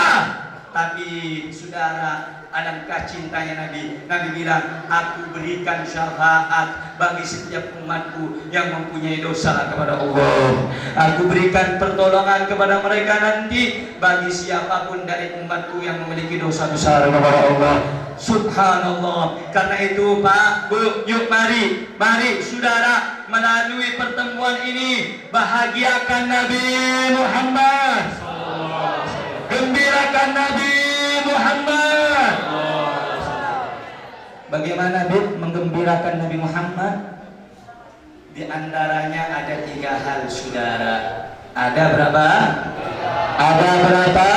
Tapi saudara, Alangkah cintanya Nabi. Nabi bilang, aku berikan syafaat bagi setiap umatku yang mempunyai dosa kepada Allah. Aku berikan pertolongan kepada mereka nanti bagi siapapun dari umatku yang memiliki dosa besar kepada Allah. Subhanallah. Karena itu Pak, Bu, yuk mari saudara, melalui pertemuan ini bahagiakan Nabi Muhammad, gembirakan Nabi Muhammad. Bagaimana menggembirakan Nabi Muhammad? Di antaranya ada 3 hal saudara. Ada berapa? Ada berapa?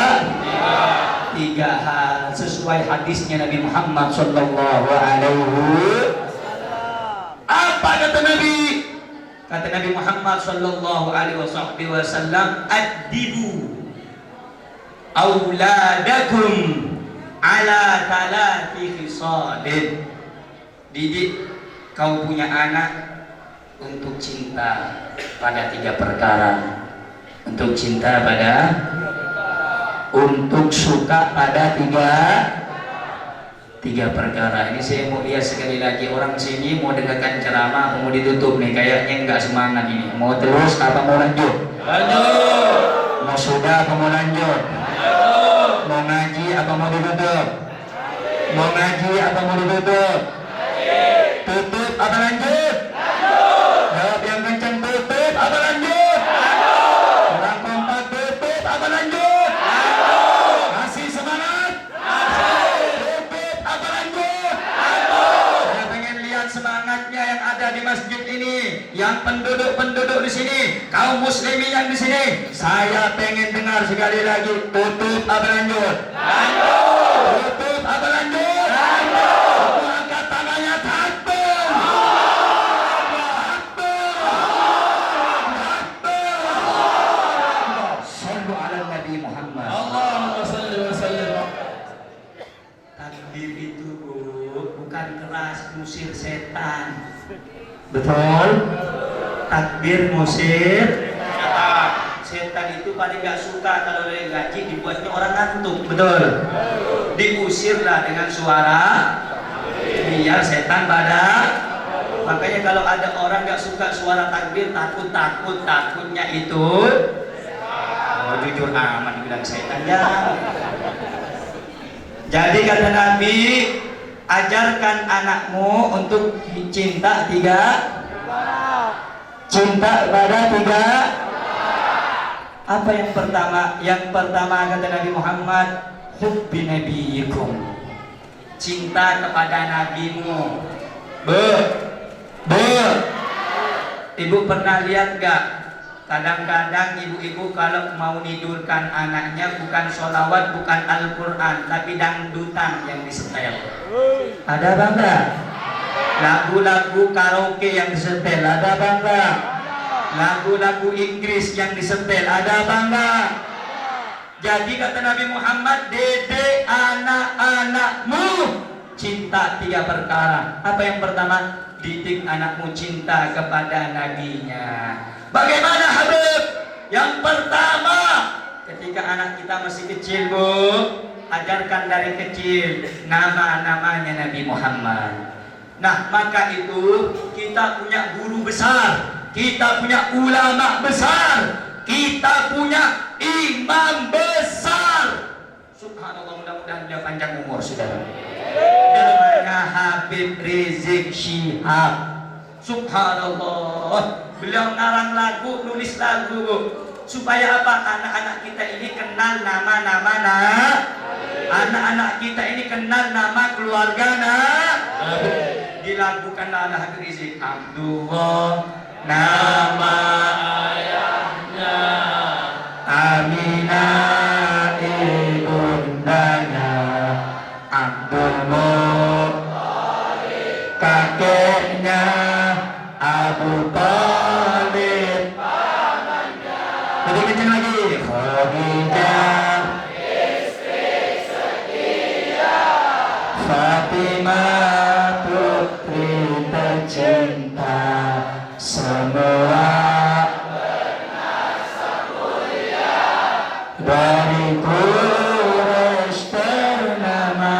3 hal sesuai hadisnya Nabi Muhammad sallallahu alaihi. Apa kata Nabi? Kata Nabi Muhammad sallallahu alaihi wasallam, "Addibu auladakum ala thalathi khisalin." Didik kau punya anak untuk cinta pada 3 perkara. Untuk cinta pada, untuk suka pada 3 perkara. Ini saya mau lihat sekali lagi, orang sini mau dengarkan ceramah, mau ditutup nih, kayaknya nggak semangat ini. Mau terus apa mau lanjut? Lanjut. Mau sudah apa mau lanjut? Lanjut. Mau ngaji apa mau ditutup? Mau ngaji apa mau ditutup? Tutup apa lanjut? Lanjut. Jawab yang kencang, tutup apa lanjut? Lanjut. Kurang kompak, tutup apa lanjut? Lanjut. Masih semangat? Tutup apa lanjut? Lanjut. Saya pengen lihat semangatnya yang ada di masjid ini, yang penduduk di sini, kaum muslimin yang di sini. Saya pengen dengar sekali lagi, tutup apa lanjut? Lanjut. Tutup apa lanjut? Lanjut. Semua angkat tangannya, takbir. Sallu ala Nabi Muhammad. Allahumma salli wa sallim. Takbir itu bukan keras musir setan. Betul? Takbir musir setan. Setan itu paling gak suka kalau dia ngaji dibuatnya orang ngantuk. Betul? Diusirlah dengan suara biar setan pada. Makanya kalau ada orang gak suka suara takbir, takutnya itu, oh jujur aman dibilang setan ya. Jadi kata Nabi, ajarkan anakmu untuk cinta 3. Cinta pada 3. Apa yang pertama? Yang pertama kata Nabi Muhammad, hubbi nabiyikum. Cinta kepada nabimu. Ibu pernah lihat gak? Kadang-kadang ibu-ibu kalau mau nidurkan anaknya bukan sholawat, bukan Al-Quran, tapi dangdutan yang disetel. Ada apa enggak? Lagu-lagu karaoke yang disetel, ada apa enggak? Lagu-lagu Inggris yang disetel, ada apa enggak? Jadi kata Nabi Muhammad, dede anak-anakmu cinta 3 perkara. Apa yang pertama? Didik anakmu cinta kepada nabinya. Bagaimana Habib? Yang pertama, ketika anak kita masih kecil, Bu, ajarkan dari kecil nama-namanya Nabi Muhammad. Nah, maka itu kita punya guru besar, kita punya ulama besar, kita punya imam besar. Subhanallah, mudah-mudahan dia panjang umur, saudara. Namanya Habib Rizik Syihab. Subhanallah, beliau ngarang lagu, nulis lagu, Bu. Supaya apa? Anak-anak kita ini kenal nama-nama anak-anak kita ini kenal nama keluarga dilakukanlah Habib Rizik. Abdullah nama ayahnya, Aminah ibundanya, Abdul Muttalib kakeknya, Abu Talib pamannya. Lebih kencang lagi. Khadijah istri setia, Fatimah putri tercinta, semua bernasab mulia dari Quraisy ternama.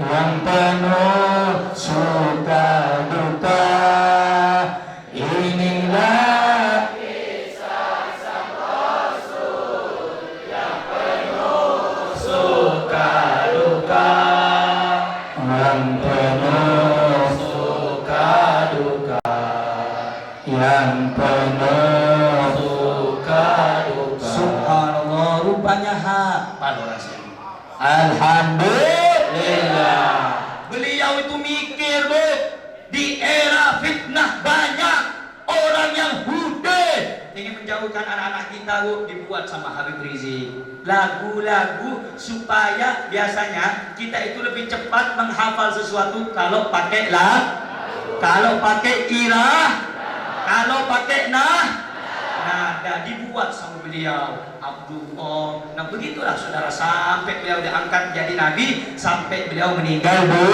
yang penuh suka duka. Inilah Suka duka, yang penuh suka duka, yang penuh suka duka. Subhanallah, rupanya hafal orang sini. Alhamdulillah. Beliau itu mikir, Bu, di era fitnah banyak orang yang hude ingin menjauhkan anak-anak kita, Bu, dibuat sama Habib Rizik lagu-lagu supaya biasanya kita itu lebih cepat menghafal sesuatu kalau pakai kalau pakai irah, kalau pakai nada dibuat sama beliau Abdullah. Nah begitulah saudara, sampai beliau diangkat jadi nabi, sampai beliau meninggal, Bu.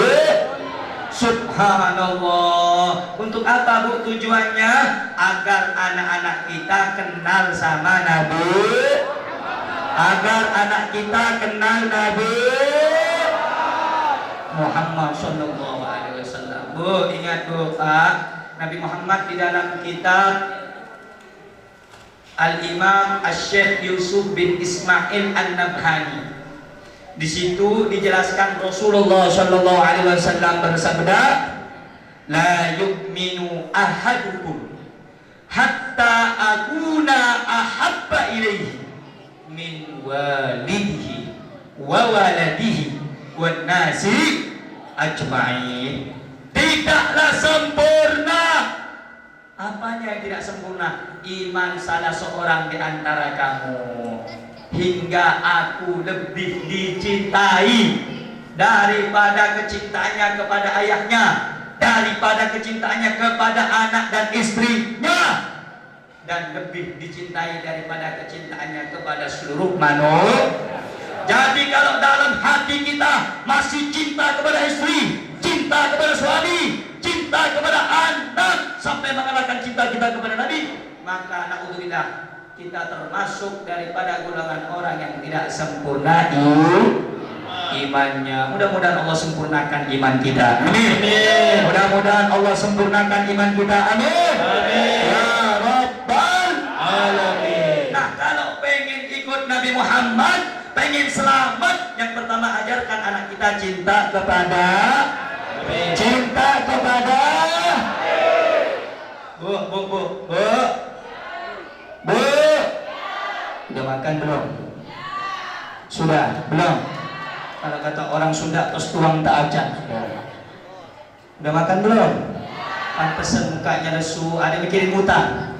Subhanallah. Untuk apa, Bu, tujuannya? Agar anak-anak kita kenal sama Nabi, agar anak kita kenal Nabi Muhammad Sallallahu Alaihi Wasallam. Bu, ingat, Bu, Pak, Nabi Muhammad di dalam kitab Al-Imam Asy-Syaikh Yusuf bin Ismail An-Nabhani, di situ dijelaskan Rasulullah Shallallahu Alaihi Wasallam bersabda, la yu'minu ahadukum hatta akuna ahabba ilaihi min walidihi wa waladihi wan nasi ajma'in. Tidaklah sempurna. Apanya yang tidak sempurna? Iman salah seorang di antara kamu hingga aku lebih dicintai daripada kecintaannya kepada ayahnya, daripada kecintaannya kepada anak dan istrinya, dan lebih dicintai daripada kecintaannya kepada seluruh manusia. Jadi kalau dalam hati kita masih cinta kepada istri, cinta kepada suami, cinta kepada anak, sampai mengalahkan cinta kita kepada Nabi, maka naudzubillah, kita termasuk daripada golongan orang yang tidak sempurna imannya. Mudah-mudahan Allah sempurnakan iman kita. Amin. Mudah-mudahan Allah sempurnakan iman kita. Amin. Amin. Ya Rabbal Alamin. Nah, kalau pengen ikut Nabi Muhammad, pengen selamat, yang pertama ajarkan anak kita cinta kepada Amin. Cinta kepada Bu. Udah makan belum? Sudah? Belum? Kalau kata orang Sunda, tos tuang tak acan. Udah makan belum? Pantesan mukanya lesu. Ada mikirin utang?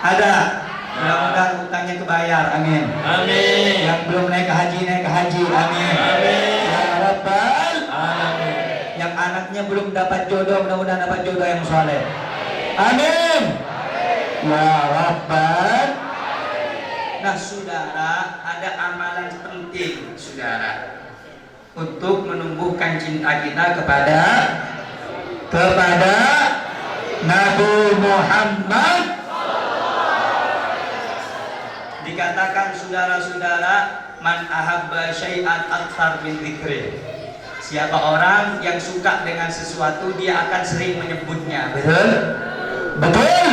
Ada? Mudah-mudahan utangnya kebayar. Amin. Amin. Yang belum naik ke haji, naik ke haji. Amin. Amin. Ya Rabbal Alamin. Yang anaknya belum dapat jodoh, mudah-mudahan dapat jodoh yang soleh. Amin. Ya Rabbal. Nah, saudara, ada amalan penting, saudara, untuk menumbuhkan cinta kita kepada Nabi Muhammad. Dikatakan, saudara-saudara, man ahabba syai'an aktsar min dzikri. Siapa orang yang suka dengan sesuatu, dia akan sering menyebutnya. Betul? Betul?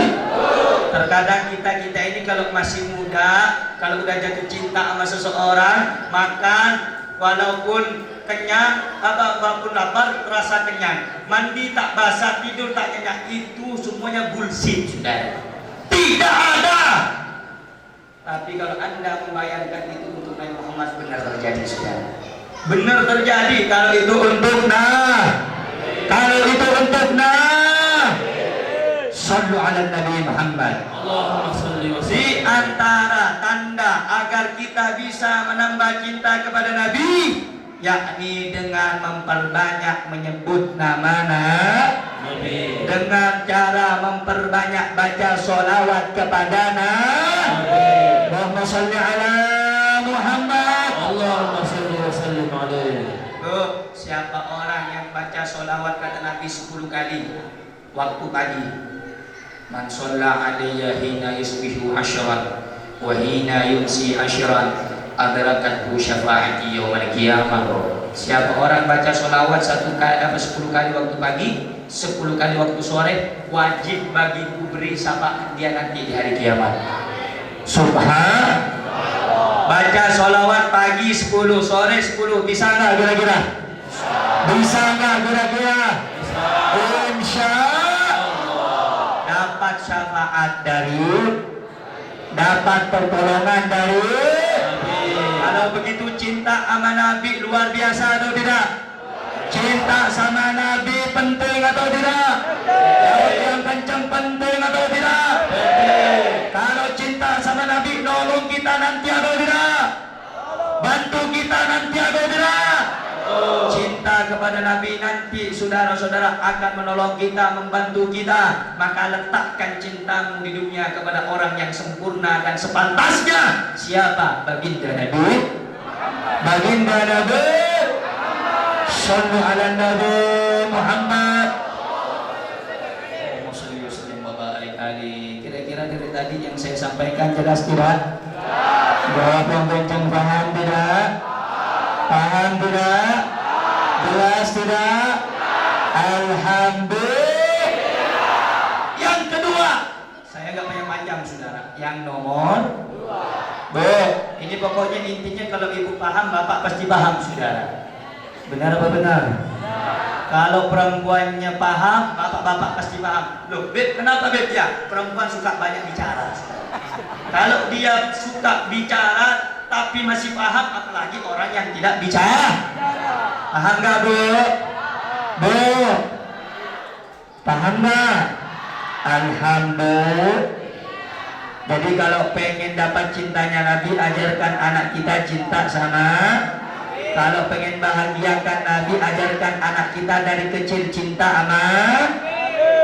Terkadang kita ini kalau masih muda, kalau udah jatuh cinta sama seseorang, makan walaupun kenyang, apapun lapar, terasa kenyang, mandi tak basah, tidur tak nyenyak, itu semuanya bullshit, saudara. Tidak ada. Tapi kalau Anda membayangkan itu untuk Nabi Muhammad, benar terjadi, saudara. Benar terjadi. Kalau itu untuk Sallu ala Nabi Muhammad. Allahumma salli wa sallim. Di antara tanda agar kita bisa menambah cinta kepada Nabi, yakni dengan memperbanyak menyebut nama Nabi, dengan cara memperbanyak baca sholawat kepada Nabi. Allahumma salli ala Muhammad. Allahumma salli wa sallim alaihi. Bu, siapa orang yang baca sholawat kata Nabi 10 kali waktu pagi, man sholla alayya hina yusbihu asyran wa hina yumsi asyran adrakathu syafa'ati yawmal qiyamah. Siapa orang baca sholawat 10 kali waktu pagi, 10 kali waktu sore, wajib bagiku beri syafaat dia nanti di hari kiamat. Subhan. Baca sholawat pagi 10, sore 10, bisa nggak kira-kira? Bisa nggak kira-kira? Insya Dapat syafaat dari, dapat pertolongan dari. kalau begitu cinta sama Nabi luar biasa atau tidak? Cinta sama Nabi penting atau tidak? Jawab yang kencang, penting atau tidak? Kalau cinta sama Nabi nolong kita nanti atau tidak? Bantu kita nanti atau tidak? Cinta kepada Nabi nanti saudara-saudara akan menolong kita, membantu kita. Maka letakkan cintamu di dunia kepada orang yang sempurna dan sepantasnya. Siapa? Baginda Nabi. Baginda Nabi. Sallu ala Nabi Muhammad. Kira-kira dari tadi yang saya sampaikan jelas tidak? Jawab yang kencang, paham tidak? Paham tidak? Jelas tidak? Alhamdulillah. Yang kedua, saya nggak banyak panjang saudara. Yang nomor Bu, ini pokoknya intinya kalau ibu paham, bapak pasti paham saudara. Benar apa benar? Kalau perempuannya paham, bapak-bapak pasti paham. Loh, Beb, kenapa Beb ya? Perempuan suka banyak bicara. Kalau dia suka bicara tapi masih paham, apalagi orang yang tidak bicara. Paham nggak Bu? Bu, paham nggak? Alhamdulillah. Jadi kalau pengen dapat cintanya Nabi, ajarkan anak kita cinta sama. Kalau pengen bahagiakan Nabi, ajarkan anak kita dari kecil cinta sama.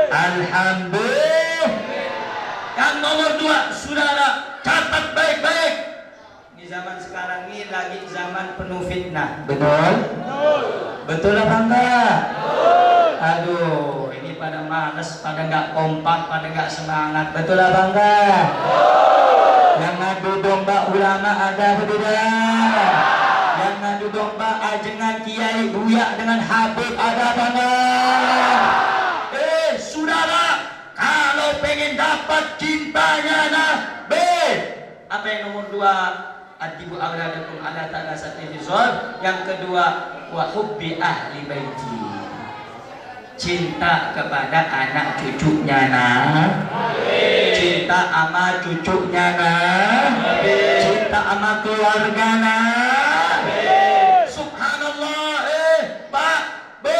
Alhamdulillah. Yang nomor 2, saudara, catat baik-baik. Di zaman sekarang ini lagi zaman penuh fitnah. Betul? Betul apa enggak? Aduh, ini pada males, pada nggak kompak, pada nggak semangat. Betul apa enggak? Yang ngadu domba ulama ada apa tidak? Yang ngadu domba ajengan kiai buya dengan Habib ada apa enggak? Saudara, kalau pengen dapat cintanya Nabi, apa yang nomor 2? Atibu awladakum ala takasati fizol. Yang kedua, wa hubbi ahli baiti. Cinta kepada anak cucunya Nabi. Cinta sama cucunya Nabi. Cinta sama keluarga Nabi. Subhanallah. Pak, Bu,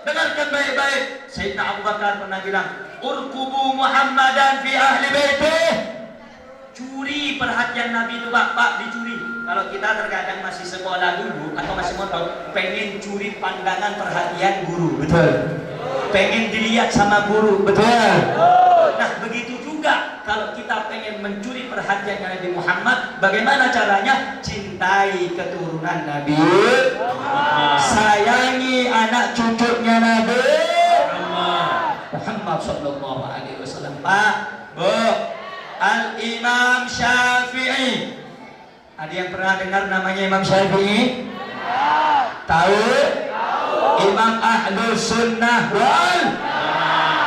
dengarkan baik-baik. Sayyidina Abu Bakar pernah bilang, urkubu Muhammadan fi ahli baiti. Curi perhatian Nabi itu Pak, dicuri. Kalau kita terkadang masih sekolah dulu atau masih motor, pengen curi pandangan perhatian guru, betul? Pengen dilihat sama guru, betul? Nah begitu juga kalau kita pengen mencuri perhatian Nabi Muhammad, bagaimana caranya? Cintai keturunan Nabi, sayangi anak cucunya Nabi Muhammad Sallallahu Alaihi Wasallam. Pak, Bu, Al-Imam Syafi'i. Ada yang pernah dengar namanya Imam Syafi'i? Tahu? Imam Ahlus Sunnah wal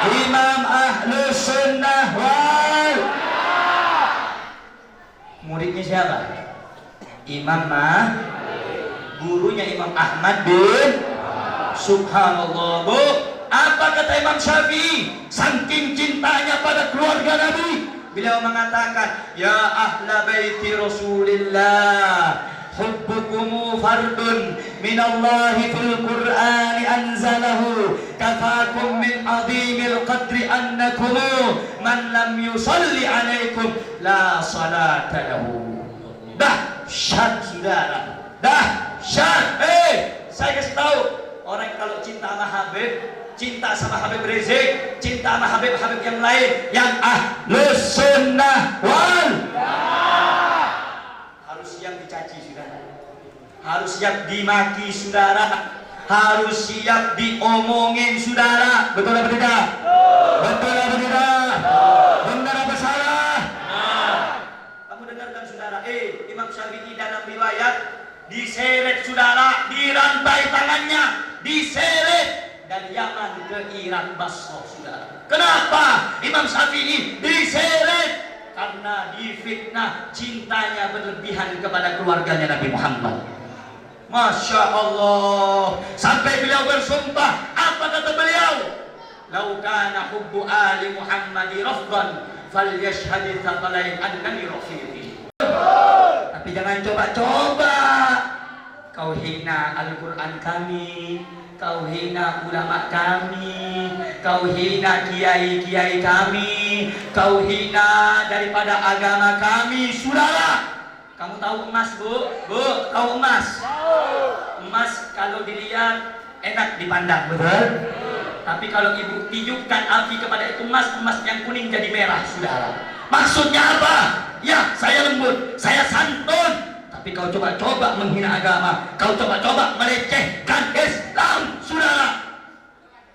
Imam Ahlus Sunnah wal. Muridnya siapa? Imam gurunya Imam Ahmad bin. Subhanallah. Bu, apa kata Imam Syafi'i? Saking cintanya pada keluarga Nabi, beliau mengatakan, ya ahla baiti Rasulillah, hubbukumu fardun minallahi fil Qur'ani anzalahu, kafakum min azimil qadri annakum man lam yusalli alaikum la salata lahu. Dahsyat saudara, dahsyat. Saya kasih tahu, orang kalau cinta sama Habib, cinta sama Habib Rizik, cinta sama Habib-Habib yang lain, yang Ahlus Sunnah wal harus siap dicaci saudara, harus siap dimaki saudara, harus siap diomongin saudara. Betul apa tidak? Betul apa tidak? Benar apa salah? Kamu dengarkan saudara, Imam Syafi'i dalam riwayat di diseret saudara, dirantai tangannya, diseret dari Yaman ke Irak Basra saudara. Kenapa Imam Syafi'i diseret? Karena difitnah cintanya berlebihan kepada keluarganya Nabi Muhammad. Masya Allah, sampai beliau bersumpah, apa kata beliau? Lau kana hubbu ali Muhammadi rafdan falyashhad thaqalain annani rafiqi. Tapi jangan coba-coba kau hina Al-Quran kami, kau hina ulama kami, kau hina kiai-kiai kami, kau hina daripada agama kami. Saudara, kamu tahu emas bu? Tahu emas? Emas kalau dilihat enak dipandang, betul? Tapi kalau ibu tiupkan api kepada itu emas, emas yang kuning jadi merah, saudara. Maksudnya apa? Ya, saya lembut, saya santun. Tapi kau coba-coba menghina agama, kau coba-coba melecehkan Islam, saudara.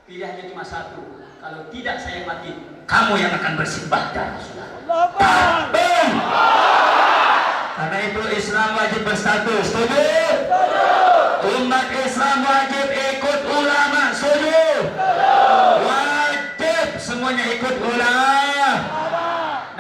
Pilihannya cuma satu. Kalau tidak saya mati, kamu yang akan bersimbah darah, saudara. Takbir! Karena itu Islam wajib bersatu, setuju? Umat Islam wajib ikut ulama, setuju? Wajib semuanya ikut ulama.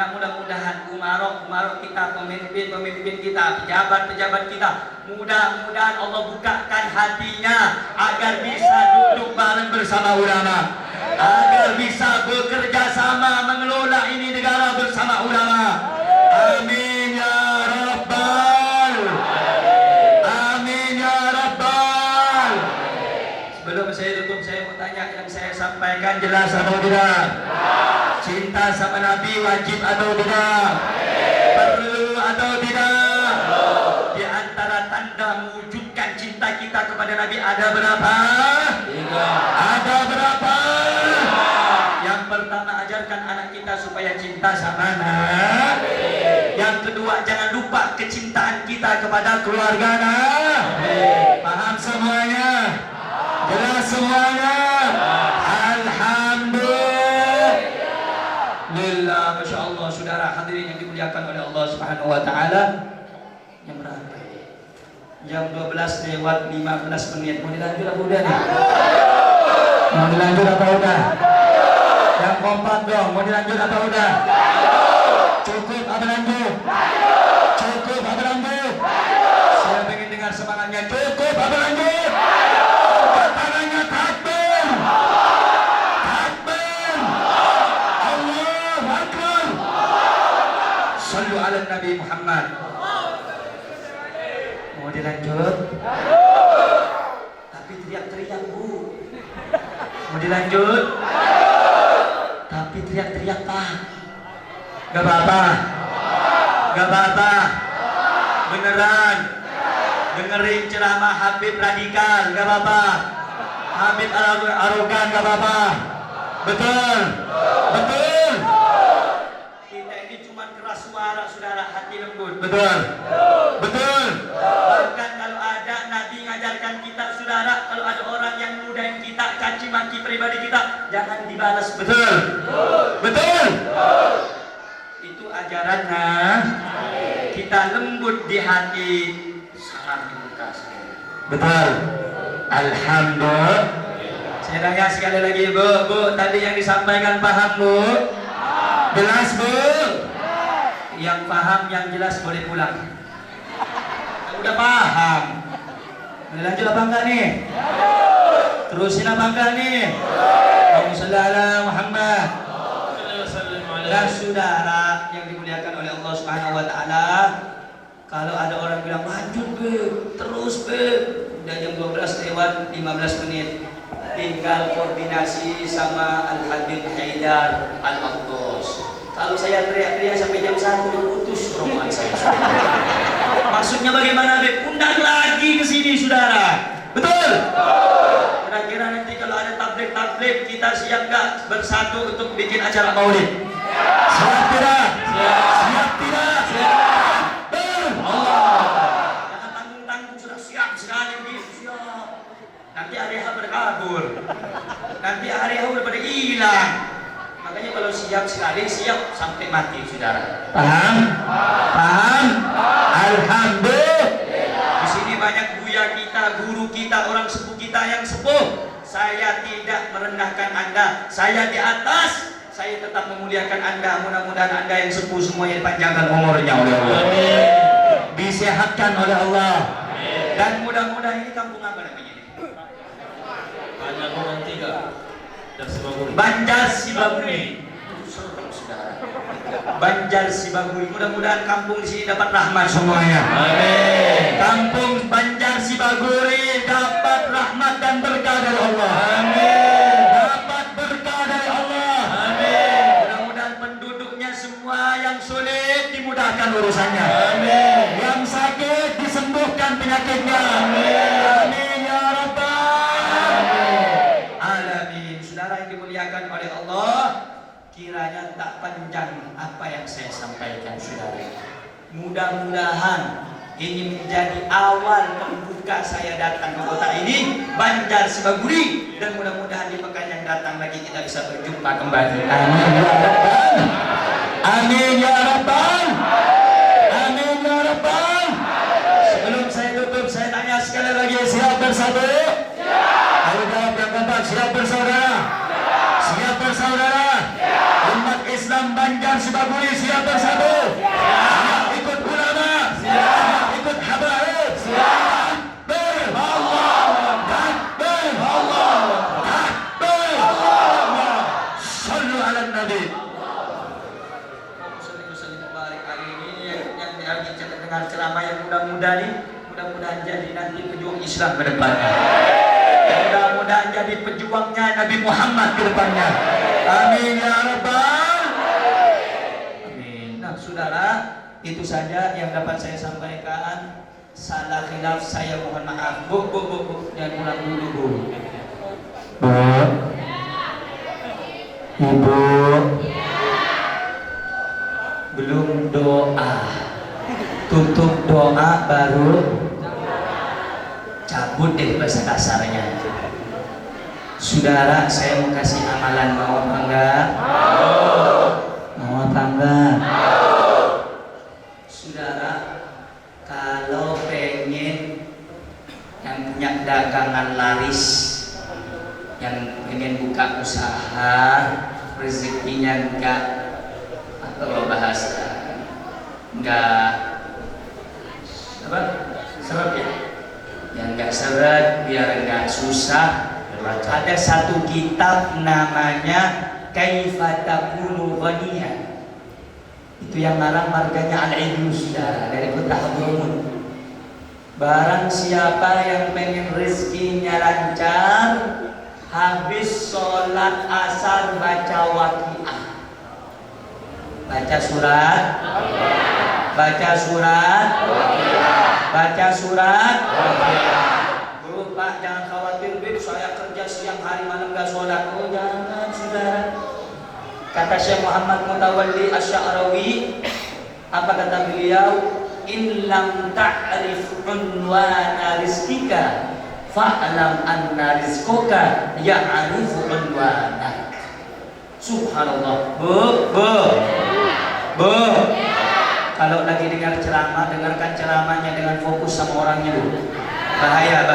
Nah, mudah-mudahan umarok kita, pemimpin kita, pejabat kita, mudah-mudahan Allah bukakan hatinya agar bisa duduk bareng bersama ulama, agar bisa bekerja sama mengelola ini negara bersama ulama. Amin ya rabbal, amin ya rabbal. Sebelum saya tutup, saya mau tanya, yang saya sampaikan jelas atau tidak? Cinta sama Nabi wajib atau tidak? Perlu atau tidak? Di antara tanda mewujudkan cinta kita kepada Nabi ada berapa? 3. Ada berapa? Yang pertama, ajarkan anak kita supaya cinta sama Nabi. Yang kedua, jangan lupa kecintaan kita kepada keluarga Nabi. Paham semuanya? Jelas semuanya? Alhamdulillah, Masya Allah, saudara hadirin yang dimuliakan oleh Allah Subhanahu wa Ta'ala. Yang berapa ini? Jam 12 lewat 15 menit. Mau dilanjut apa udah nih? Mau dilanjut apa udah? Yang kompak dong, mau dilanjut apa udah? Cukup apa lanjut? Cukup apa lanjut? Saya pengen dengar semangatnya. Cukup apa lanjut? Tangannya takbir. Takbir. Allahu Akbar. Sallu ala Nabi Muhammad. Mau dilanjut? Tapi teriak-teriak bu. Mau dilanjut? Tapi teriak-teriak pak. Gak apa-apa. Gak apa-apa. Beneran. Dengerin ceramah Habib radikal, gak apa-apa. Habib arogan, gak apa-apa. Betul. Betul. Kita ini cuma keras suara, saudara, hati lembut. Betul. Betul. Bahkan kalau ada Nabi ngajarkan kita, saudara, kalau ada orang yang meludahin kita, caci maki pribadi kita, jangan dibalas. Betul. Betul. Itu ajarannya. Kita lembut di hati, salam di muka. Betul. Alhamdulillah. Saya tanya sekali lagi bu, tadi yang disampaikan paham bu? Jelas bu? Yang paham, yang jelas boleh pulang. Udah paham. Boleh lanjut apa enggak nih? Terusin apa enggak nih? Allahumma shalli ala Muhammad. Dan saudara yang dimuliakan oleh Allah Subhanahu wa Ta'ala, kalau ada orang bilang lanjut Beb, terus Beb, udah jam 12 lewat 15 menit, tinggal koordinasi sama Al-Habib Haidar Al-Makhdus. Kalau saya teriak-teriak sampai jam 1 putus rombongan saya. Maksudnya bagaimana Beb? Undang lagi ke sini saudara. Betul? Kira-kira nanti kalau ada tabligh kita siap gak bersatu untuk bikin acara maulid? Siap tidak? Siap tidak? Siap. Allah. Jangan tanggung-tanggung, sudah siap sekali gitu. Siap. Nanti hari-hari berkabur. Nanti hari-hari udah pada hilang. Makanya kalau siap sekali, siap sampai mati, saudara. Paham? Paham? Alhamdulillah. Di sini banyak kita, guru kita, orang sepuh kita yang sepuh. Saya tidak merendahkan Anda, saya di atas. Saya tetap memuliakan Anda. Mudah-mudahan Anda yang sepuh semuanya dipanjangkan umurnya oleh Allah, disehatkan oleh Allah. Dan mudah-mudahan ini kampung apa namanya? Banyak orang tiga. Dan Sibaguri. Banjar Sibaguri. Banjar Sibaguri. Mudah-mudahan kampung sini dapat rahmat semuanya. Amin. Kampung Banjar Sibaguri dapat rahmat dan berkah dari Allah. Amin. Dapat berkah dari Allah. Amin. Mudah-mudahan penduduknya semua yang sulit dimudahkan urusannya. Amin. Yang sakit disembuhkan penyakitnya. Amin. Amin ya rabbal alamin. Saudara yang dimuliakan oleh Allah, kiranya tak panjang apa yang saya sampaikan saudara. Mudah-mudahan ini menjadi awal pembuka saya datang ke kota ini, Banjar Sibaguri, dan mudah-mudahan di pekan yang datang lagi kita bisa berjumpa kembali. Amin ya rabbal. Amin ya rabbal. Amin ya rabbal. Sebelum saya tutup, saya tanya sekali lagi, siap bersatu? Ayo jawab yang kompak, siap bersaudara? Siap bersaudara? Umat Islam Banjar Sibaguri siap bersatu? Siap ikut ulama? Siap ikut habaib? Siap Allahu Akbar. Allahu Akbar. Sallu ala Nabi. Hari ini yang kita dengar ceramah yang mudah-mudahan jadi nanti pejuang Islam ke depannya. Mudah-mudahan jadi pejuangnya Nabi Muhammad ke depannya. Amin ya rabbal. Amin. Nah, saudara, itu saja yang dapat saya sampaikan. Salah khilaf saya mohon maaf. Bu, jangan pulang dulu, Bu. Ibu. Belum doa. Tutup doa baru cabut deh bahasa kasarnya. Saudara, saya mau kasih amalan, mau apa enggak? Mau apa enggak? Saudara, kalau pengen yang punya dagangan laris, yang pengen buka usaha, rezekinya enggak, atau bahasa enggak apa? Seret ya? Yang enggak seret biar enggak susah. Ada satu kitab namanya Kaifa Takunu Ghaniyan. Itu yang ngarang marganya Al-Idrus, saudara, dari kota Hadramut. Barang siapa yang pengen rezekinya lancar, habis sholat asar baca Waqiah, baca surat, baca surat, baca surat. Bu, Pak, jangan khawatir, Bu, saya kerja siang hari malam gak sholat. Oh jangan, saudara. Kata Syekh Muhammad Mutawalli Asy-Sya'rawi, apa kata beliau? In lam ta'rif unwana rizqika fa'lam anna rizqaka ya'rifu unwanak. Subhanallah. Bu, kalau lagi dengar ceramah, dengarkan ceramahnya dengan fokus sama orangnya, Bu. Bahaya,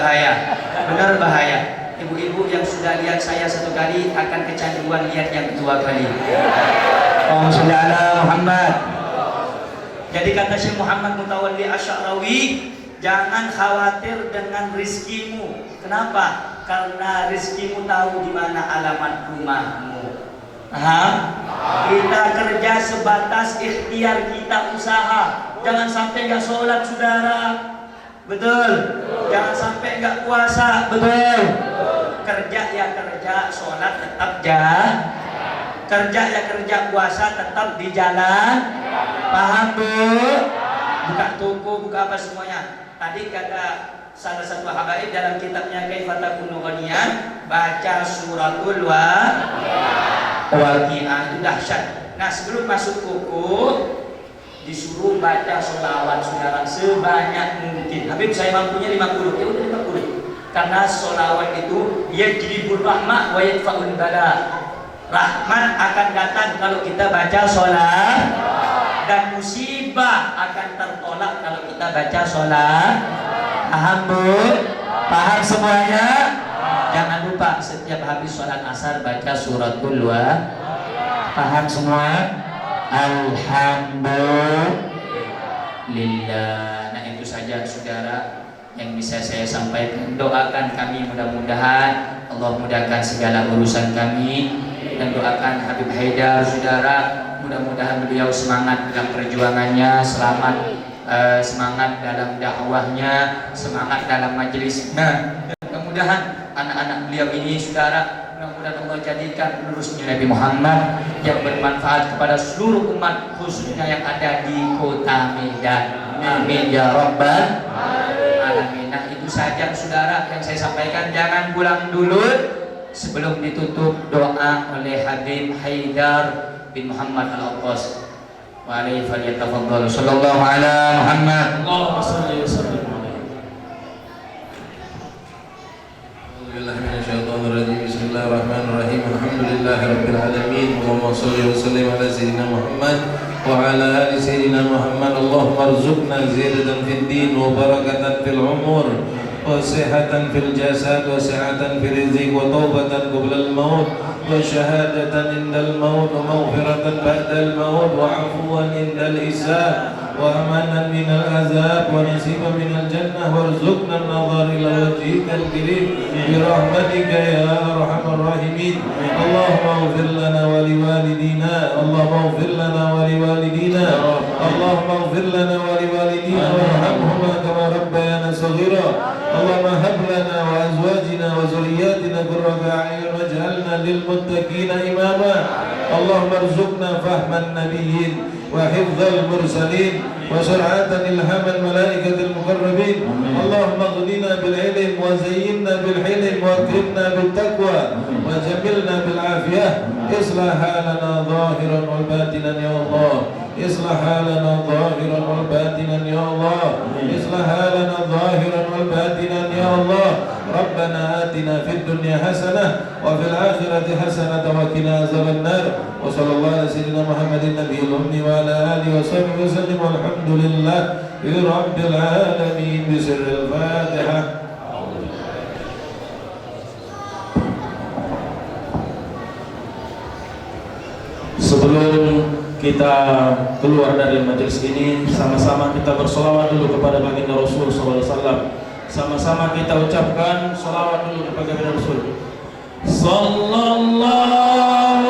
benar bahaya. Ibu-ibu yang sudah lihat saya satu kali akan kecanduan lihat yang kedua kali. Allahumma sholli ala Muhammad. Jadi kata Syekh Muhammad Mutawalli Asy-Sya'rawi, jangan khawatir dengan rizkimu. Kenapa? Karena rizkimu tahu di mana alamat rumahmu. Paham? Kita kerja sebatas ikhtiar kita usaha. Jangan sampai nggak sholat, saudara. Betul. Jangan sampai nggak puasa. Betul. Kerja ya kerja, sholat tetap kerja ya kerja, puasa tetap di jalan. Paham, Bu? Buka toko, buka apa semuanya. Tadi kata salah satu habaib dalam kitabnya Kaifa Takunu Ghaniyan, baca suratul Waqiah, itu dahsyat. Nah, sebelum masuk toko disuruh baca sholawat, saudara, sebanyak mungkin. Habib saya mampunya 50, ya udah 50. Karena sholawat itu yajlibur rahmah wa yadfa'ul bala. Rahmat akan datang kalau kita baca sholat, dan musibah akan tertolak kalau kita baca sholat. Paham, Bu? Paham semuanya? Jangan lupa setiap habis sholat asar baca suratul wa. Paham semua? Alhamdulillah. Nah itu saja saudara yang bisa saya sampaikan. Doakan kami mudah-mudahan Allah mudahkan segala urusan kami, dan doakan Habib Haidar saudara, mudah-mudahan beliau semangat dalam perjuangannya, semangat dalam dakwahnya, semangat dalam majelisnya. Mudah-mudahan anak-anak beliau ini saudara, mudah-mudahan Allah jadikan penerusnya Nabi Muhammad yang bermanfaat kepada seluruh umat, khususnya yang ada di kota Medan. Amin ya rabbal alamin. Nah itu saja saudara yang saya sampaikan. Jangan pulang dulu sebelum ditutup doa oleh Habib Haidar bin Muhammad Al-Abbas. Wa alaihi falyatafaddal. Sallallahu ala Muhammad. Allahumma shalli wa sallim. Bismillahirrahmanirrahim. Alhamdulillahirabbil alamin. Allahumma shalli wa sallim ala sayyidina Muhammad wa ala ali sayyidina Muhammad. Allahumma arzuqna ziyadatan fid din wa barakatan fil umur wa sihhatan fil jasad wa sihhatan fil rizq wa taubatan qabla al maut wa syahadatan indal maut wa maghfiratan ba'dal maut wa 'afwan indal hisab wa amanan minal azab wa nasiban minal jannah warzuqna an-nazar ila wajhikal karim bi rahmatika ya arhamar rahimin. Allahumma ighfir lana wa liwalidina, Allahumma ighfir lana wa liwalidina, Allahumma ighfir lana wa liwalidina warhamhuma kama rabbayana saghira. Allahumma hab lana wa azwajina wa zurriyyatina qurrata a'yun waj'alna lil muttaqina imama. Allahumma arzuqna fahman nabiyyin wa hifdzal mursalin wa sur'atan ilhamal malaikatil muqarrabin. Allahumma aghnina bil ilm wa zayyinna bil hilm wa akrimna bil taqwa wa jamilna bil afiyah. Islah halana zahiran wal batinan ya Allah. Islah halana zahiran wal batinan ya Allah. Islah halana zahiran wal batinan ya Allah. Rabbana atina fid dunya hasanah wa fil akhirati hasanah wa qina azaban nar. Wa sallallahu ala sayyidina Muhammadin nabiyil ummi wa ala alihi wa sahbihi wa sallam. Walhamdulillahi rabbil alamin. Bismillahil Fatihah. Sebelum kita keluar dari majelis ini, sama-sama kita bersolawat dulu kepada baginda Rasul SAW. Sama-sama kita ucapkan solawat dulu kepada baginda Rasul. Sallallahu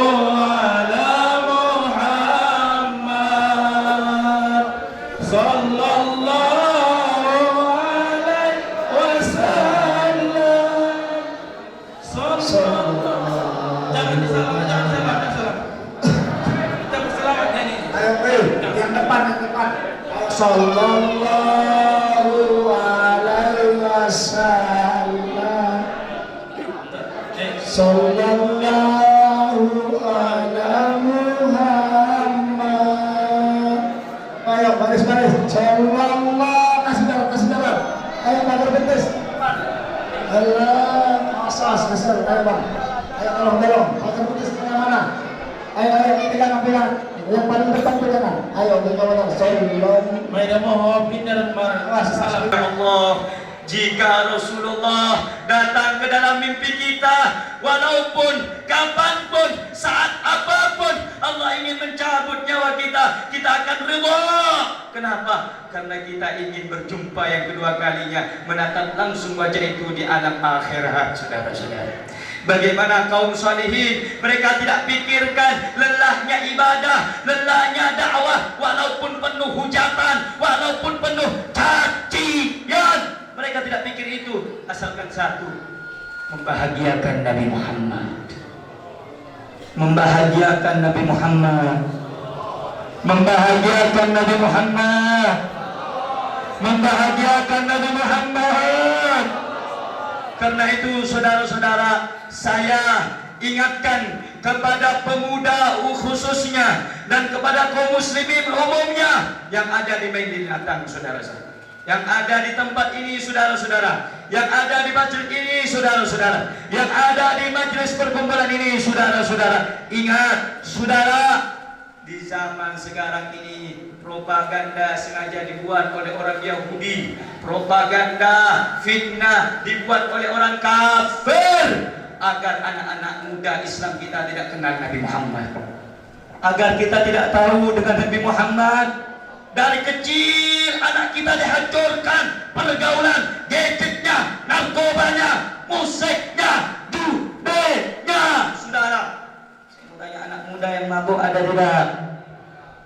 ala Muhammad, sallallahu alaihi wasallam, sallallahu. Jangan disalah, jangan salah, jangan salah. Kita berselawat ini. Ayo, yang depan. Sallallahu alaihi wasallam. Sallallahu ala Muhammad. Ayo baris. Sallallahu, kasih jalan. Ayo pagar betis. Allah, asas kasar. Ayo bang. Ayo tolong. Pagar betis tengah mana? Ayo pegang. Yang paling depan pegangan. Ayo kawan. Sallallahu. Mereka mohon pindah dan marah. Salam Allah. Jika Rasulullah datang ke dalam mimpi kita, walaupun kapanpun, saat apapun Allah ingin mencabut nyawa kita, kita akan ridha. Kenapa? Karena kita ingin berjumpa yang kedua kalinya, menatap langsung wajah itu di alam akhirat. Saudara-saudara, bagaimana kaum salihin, mereka tidak pikirkan lelahnya ibadah, lelahnya dakwah, walaupun penuh hujatan, walaupun penuh cacian. Mereka tidak pikir itu, asalkan satu, membahagiakan Nabi Muhammad. Membahagiakan Nabi Muhammad. Membahagiakan Nabi Muhammad. Membahagiakan Nabi Muhammad. Karena itu saudara-saudara, saya ingatkan kepada pemuda khususnya dan kepada kaum muslimin umumnya yang ada di Maidin Atang, saudara-saudara, yang ada di tempat ini, saudara-saudara, yang ada di majelis ini, saudara-saudara, yang ada di majelis perkumpulan ini, saudara-saudara. Ingat, saudara, Di zaman sekarang ini propaganda sengaja dibuat oleh orang Yahudi, propaganda fitnah dibuat oleh orang kafir agar anak-anak muda Islam kita tidak kenal Nabi Muhammad, agar kita tidak tahu dengan Nabi Muhammad. Dari kecil anak kita dihancurkan pergaulan, gadgetnya, narkobanya, musiknya, dubenya. Saudara, tanya anak muda yang mabuk ada tidak?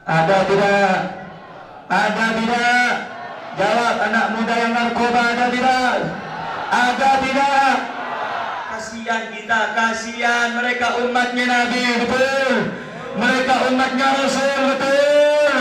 Ada tidak? Ada tidak? Jawab, anak muda yang narkoba ada tidak? Ada tidak? Kasihan kita, kasihan mereka umatnya Nabi, betul. Mereka umatnya Rasul, betul.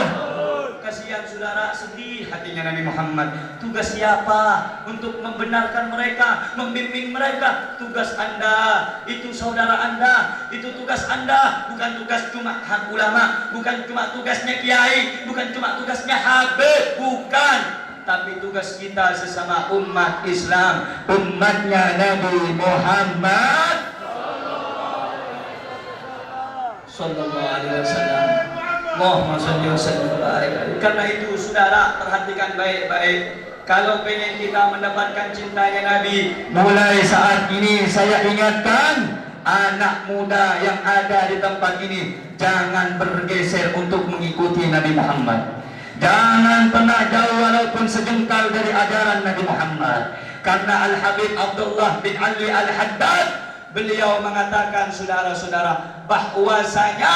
Kasihan saudara, sedih hatinya Nabi Muhammad. Tugas siapa untuk membenarkan mereka, membimbing mereka? Tugas Anda, itu saudara Anda, itu tugas Anda. Bukan tugas cuma hak ulama, bukan cuma tugasnya kiai, bukan cuma tugasnya habib, bukan. Tapi tugas kita sesama umat Islam, umatnya Nabi Muhammad sallallahu alaihi wasallam. Muhammad sallallahu alaihi wasallam. Karena itu saudara, perhatikan baik-baik. Kalau pengen kita mendapatkan cintanya Nabi, mulai saat ini saya ingatkan anak muda yang ada di tempat ini, jangan bergeser untuk mengikuti Nabi Muhammad. Jangan pernah jauh walaupun sejengkal dari ajaran Nabi Muhammad. Karena Al-Habib Abdullah bin Ali Al-Haddad, beliau mengatakan saudara-saudara, bahwasanya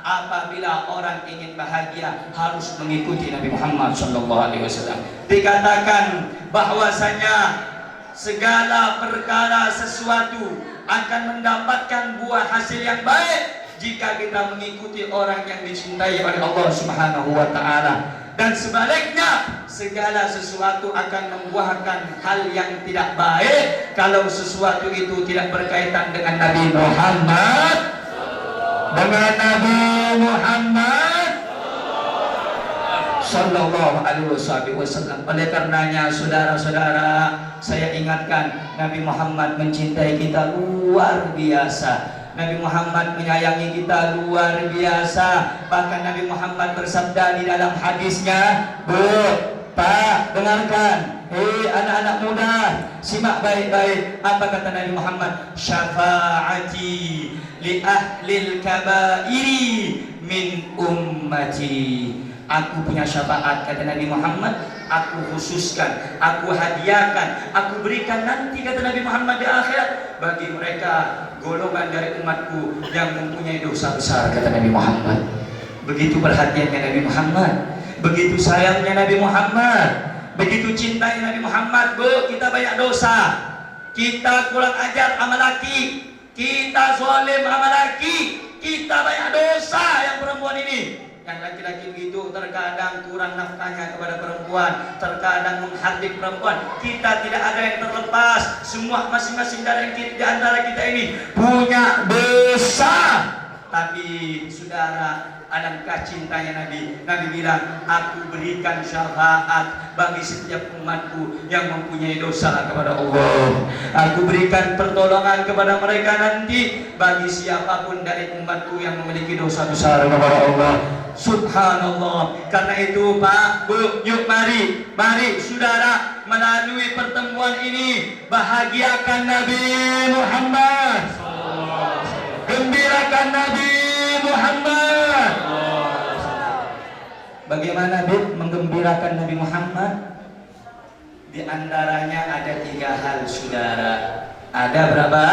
apabila orang ingin bahagia harus mengikuti Nabi Muhammad sallallahu alaihi wasallam. Dikatakan bahwasanya segala perkara sesuatu akan mendapatkan buah hasil yang baik jika kita mengikuti orang yang dicintai oleh Allah Subhanahu wa taala. Dan sebaliknya, segala sesuatu akan membuahkan hal yang tidak baik kalau sesuatu itu tidak berkaitan dengan Nabi Muhammad. Dengan Nabi Muhammad sallallahu alaihi wasallam. Oleh karenanya saudara-saudara, saya ingatkan, Nabi Muhammad mencintai kita luar biasa. Nabi Muhammad menyayangi kita luar biasa. Bahkan Nabi Muhammad bersabda di dalam hadisnya, Bu, Pak, dengarkan, hei anak-anak muda, simak baik-baik. Apa kata Nabi Muhammad? Syafaati li ahlil kabairi min ummati. Aku punya syafaat, kata Nabi Muhammad, aku khususkan, aku hadiahkan, aku berikan nanti, kata Nabi Muhammad, di akhirat bagi mereka golongan dari umatku yang mempunyai dosa besar, kata Nabi Muhammad. Begitu perhatiannya Nabi Muhammad, begitu sayangnya Nabi Muhammad, begitu cintanya Nabi Muhammad. Bu, kita banyak dosa, kita kurang ajar sama laki, kita zalim sama laki, kita banyak dosa yang perempuan ini. Yang laki-laki begitu, terkadang kurang nafkahnya kepada perempuan, terkadang menghardik perempuan. Kita tidak ada yang terlepas. Semua masing-masing di antara kita ini punya dosa. Tapi saudara, alangkah cintanya Nabi. Nabi bilang, aku berikan syafaat bagi setiap umatku yang mempunyai dosa kepada Allah. Aku berikan pertolongan kepada mereka nanti bagi siapapun dari umatku yang memiliki dosa besar kepada Allah. Subhanallah. Karena itu Pak, Bu, yuk mari saudara, melalui pertemuan ini bahagiakan Nabi Muhammad, gembirakan Nabi Muhammad. Bagaimana Bib menggembirakan Nabi Muhammad? Di antaranya ada 3 hal saudara. Ada berapa?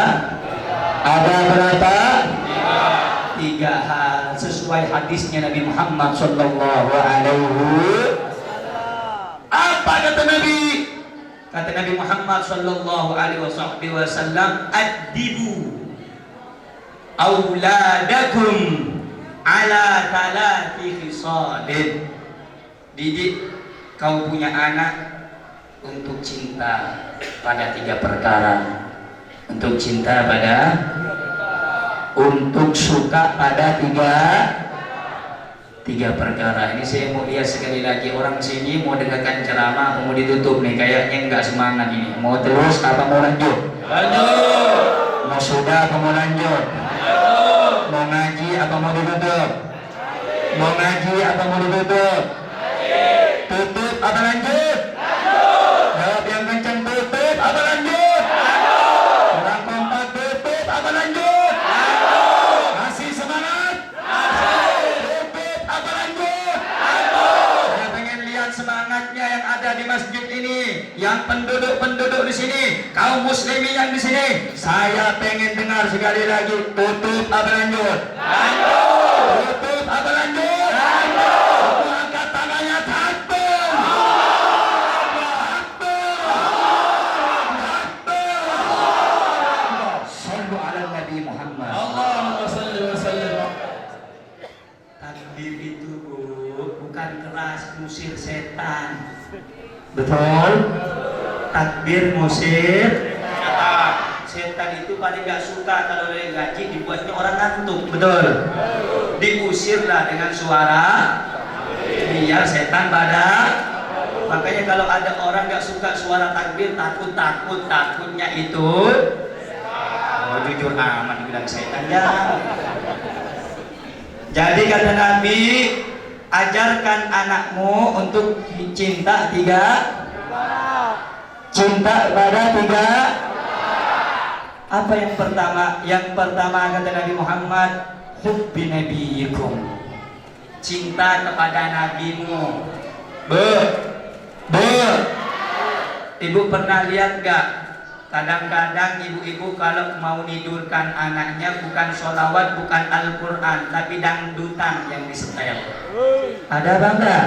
Ada berapa? 3 hal sesuai hadisnya Nabi Muhammad sallallahu alaihi. Apa kata Nabi? Kata Nabi Muhammad sallallahu alaihi wasallam, "Addibu auladakum ala thalathi khisalin." Didik kau punya anak untuk cinta pada 3 perkara. Untuk cinta pada, untuk suka pada 3 perkara. Ini saya mau lihat sekali lagi, orang sini mau dengarkan ceramah, mau ditutup nih, kayaknya nggak semangat ini. Mau terus apa mau lanjut? Lanjut. Mau sudah apa mau lanjut? Lanjut. Mau ngaji apa mau ditutup? Mau ngaji apa mau ditutup? Tutup apa lanjut? Jawab yang kencang, tutup apa lanjut? Kurang kompak, tutup apa lanjut? Masih semangat? Tutup apa lanjut? Saya pengen lihat semangatnya yang ada di masjid ini, yang penduduk-penduduk di sini, kaum muslimin yang di sini. Saya pengen dengar sekali lagi, tutup apa lanjut? Tutup apa lanjut? Semua angkat tangannya, takbir. Sallu ala Nabi Muhammad. Allahumma salli wa sallim. Takbir itu bukan keras musir setan. Betul? Takbir musir setan. Setan itu paling gak suka kalau dari gaji dibuatnya orang ngantuk. Betul? Diusirlah dengan suara biar setan pada. Makanya kalau ada orang gak suka suara takbir, takutnya itu jujur aman bilang setan ya. Jadi kata Nabi, ajarkan anakmu untuk cinta pada tiga. Apa yang pertama? Yang pertama kata Nabi Muhammad, hubbi nabiyikum, cinta kepada nabimu. Ibu pernah lihat gak? Kadang-kadang ibu-ibu kalau mau nidurkan anaknya bukan sholawat, bukan Al-Quran, tapi dangdutan yang disetel. Ada bangga?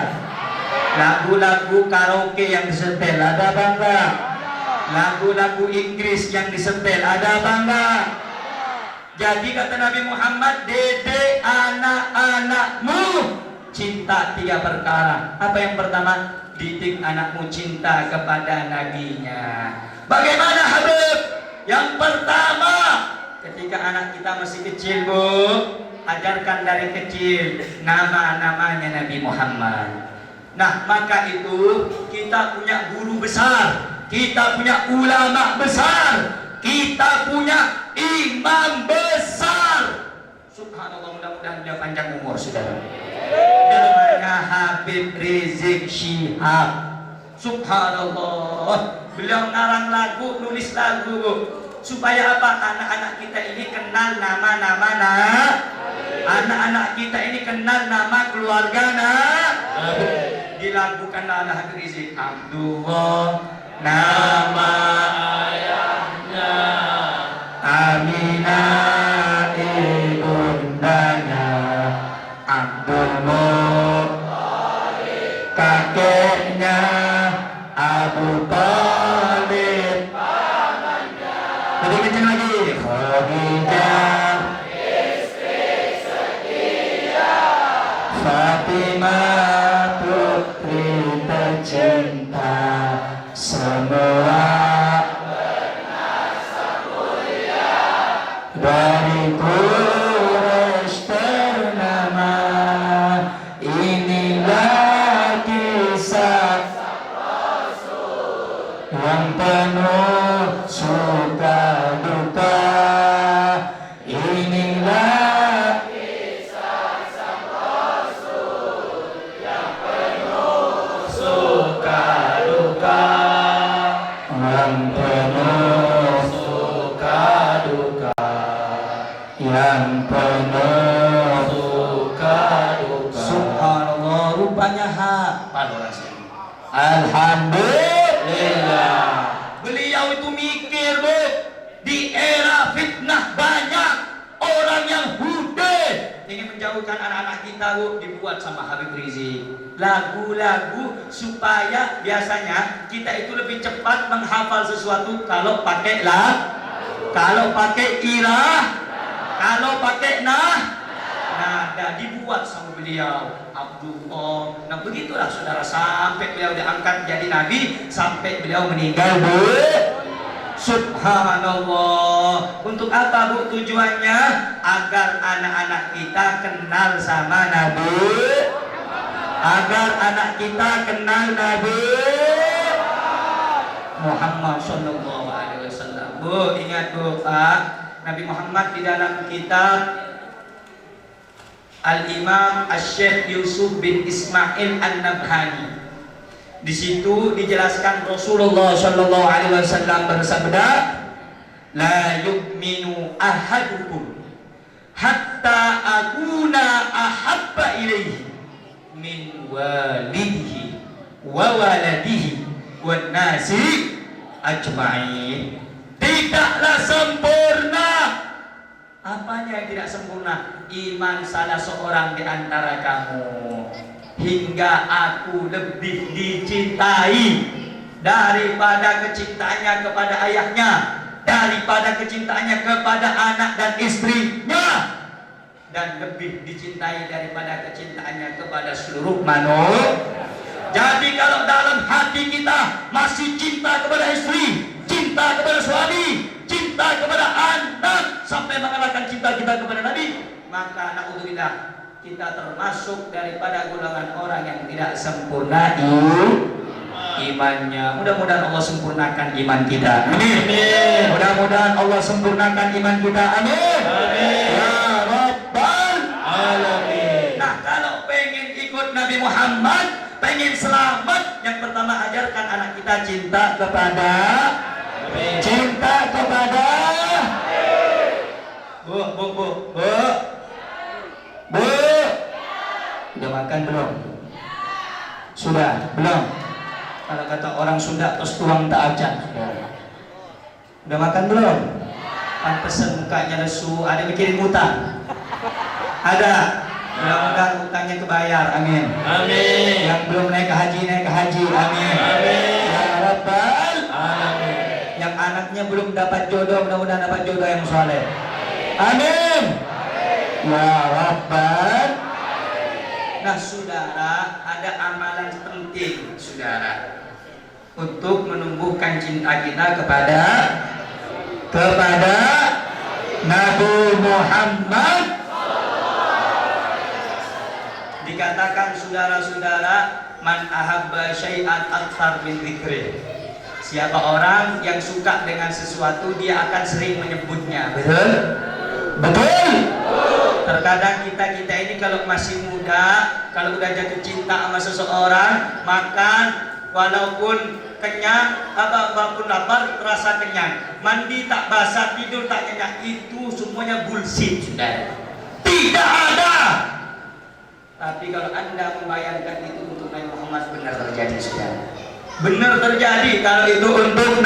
Lagu-lagu karaoke yang disetel, ada bangga? Lagu-lagu Inggris yang disetel, ada bangga? Jadi kata Nabi Muhammad, dede anak-anakmu cinta tiga perkara. Apa yang pertama? Didik anakmu cinta kepada nabinya. Bagaimana Habib? Yang pertama, ketika anak kita masih kecil, Bu, ajarkan dari kecil nama-namanya Nabi Muhammad. Nah, maka itu kita punya guru besar, kita punya ulama besar, kita punya imam besar. Subhanallah, mudah-mudahan dia panjang umur, saudara. Namanya Habib Rizik Syihab. Subhanallah, beliau ngarang lagu, nulis lagu, Bu. Supaya apa? Anak-anak kita ini kenal nama-nama anak-anak kita ini kenal nama keluarga dilagukan oleh Habib Rizik. Abdullah nama ayahnya, Aminah ibundanya, Abdul Muttalib kakeknya, Abu Talib pamannya. Lebih kencang lagi. Khadijah istri setia, Fatimah putri tercinta, semua bernasa mulia dari Quraisy ternama. Inilah kisah yang penuh suka duka. Inilah kisah sang Rasul yang penuh suka duka. Yang penuh suka duka. Yang penuh suka duka. Subhanallah, rupanya hafal rasanya. Alhamdulillah. Beliau itu mikir, Bu. Di era fitnah banyak orang yang hude ingin menjauhkan anak-anak kita, Bu, dibuat sama Habib Rizik lagu-lagu supaya biasanya kita itu lebih cepat menghafal sesuatu kalau pakai kalau pakai irah, kalau pakai nada dibuat sama beliau Abdullah. Nah begitulah saudara, sampai beliau diangkat jadi nabi, sampai beliau meninggal, Bu. Subhanallah. Untuk apa, Bu, tujuannya? Agar anak-anak kita kenal sama Nabi, agar anak kita kenal Nabi Muhammad sallallahu alaihi wasallam. Bu, ingat, Bu, Pak, Nabi Muhammad di dalam kitab Al-Imam Asy-Syaikh Yusuf bin Ismail An-Nabhani. Di situ dijelaskan Rasulullah Shallallahu Alaihi Wasallam bersabda, la yu'minu ahadukum hatta akuna ahabba ilaihi min walidihi wa waladihi wan nasi ajma'in. Tidaklah sempurna. Apanya yang tidak sempurna? Iman salah seorang di antara kamu hingga aku lebih dicintai daripada kecintaannya kepada ayahnya, daripada kecintaannya kepada anak dan istrinya, dan lebih dicintai daripada kecintaannya kepada seluruh manusia. Jadi kalau dalam hati kita masih cinta kepada istri, cinta kepada suami, cinta kepada anak, sampai mengalahkan cinta kita kepada Nabi, maka na'udzubillah, kita termasuk daripada golongan orang yang tidak sempurna imannya. Mudah-mudahan Allah sempurnakan iman kita. Amin. Mudah-mudahan Allah sempurnakan iman kita. Amin. Amin. Ya Rabbal Alamin. Nah, kalau pengen ikut Nabi Muhammad, pengen selamat, yang pertama ajarkan anak kita cinta kepada Amin. Cinta kepada Bu. Udah makan belum? Sudah? Belum? Kalau kata orang Sunda, terus tuang tak aja. Udah makan belum? Pantesan mukanya lesu. Ada mikirin utang? Ada? Mudah-mudahan utangnya kebayar. Amin. Amin. Yang belum naik ke haji, naik ke haji. Amin. Amin. Ya Rabbal Alamin. Yang anaknya belum dapat jodoh, mudah-mudahan dapat jodoh yang soleh. Amin. Ya Rabbal. Nah saudara, ada amalan penting saudara untuk menumbuhkan cinta kita kepada Nabi Muhammad. Dikatakan saudara-saudara, man ahabba syai'an aktsar min dzikri. Siapa orang yang suka dengan sesuatu, dia akan sering menyebutnya. Betul? Betul? Terkadang kita ini kalau masih muda, kalau udah jatuh cinta sama seseorang, makan walaupun kenyang, walaupun lapar terasa kenyang, mandi tak basah, tidur tak nyenyak, itu semuanya bullshit, saudara. Tidak ada. Tapi kalau Anda membayangkan itu untuk Nabi Muhammad, benar terjadi, saudara. Benar terjadi. Kalau itu untuk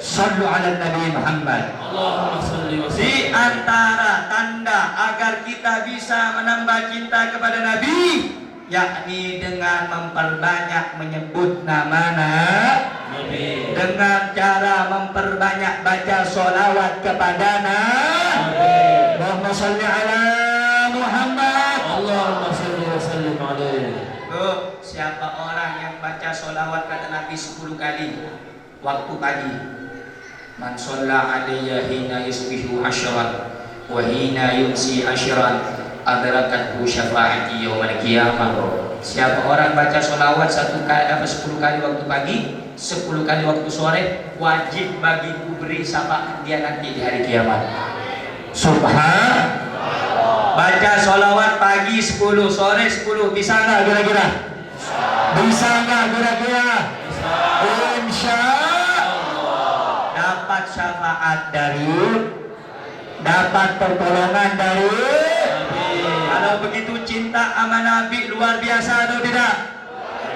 Sallu ala Nabi Muhammad. Allahumma salli wa sallim. Di antara tanda agar kita bisa menambah cinta kepada Nabi, yakni dengan memperbanyak menyebut nama Nabi, dengan cara memperbanyak baca sholawat kepada Nabi. Allahumma salli ala Muhammad. Allahumma salli wa sallim alaihi. Siapa orang yang baca sholawat kata Nabi 10 kali waktu pagi, man shalla alayya hina yusbihu asyran wa hina yumsi asyran adrakathu syafaati yaumil qiyamah. Siapa orang baca sholawat 10 kali waktu pagi, 10 kali waktu sore, wajib bagiku beri syafaat dia nanti di hari kiamat. Subhanallah. Baca sholawat pagi 10, sore 10, bisa nggak kira-kira? Bisa nggak kira-kira? Insya Allah dapat syafaat dari, dapat pertolongan dari Nabi. Kalau begitu cinta sama Nabi luar biasa atau tidak?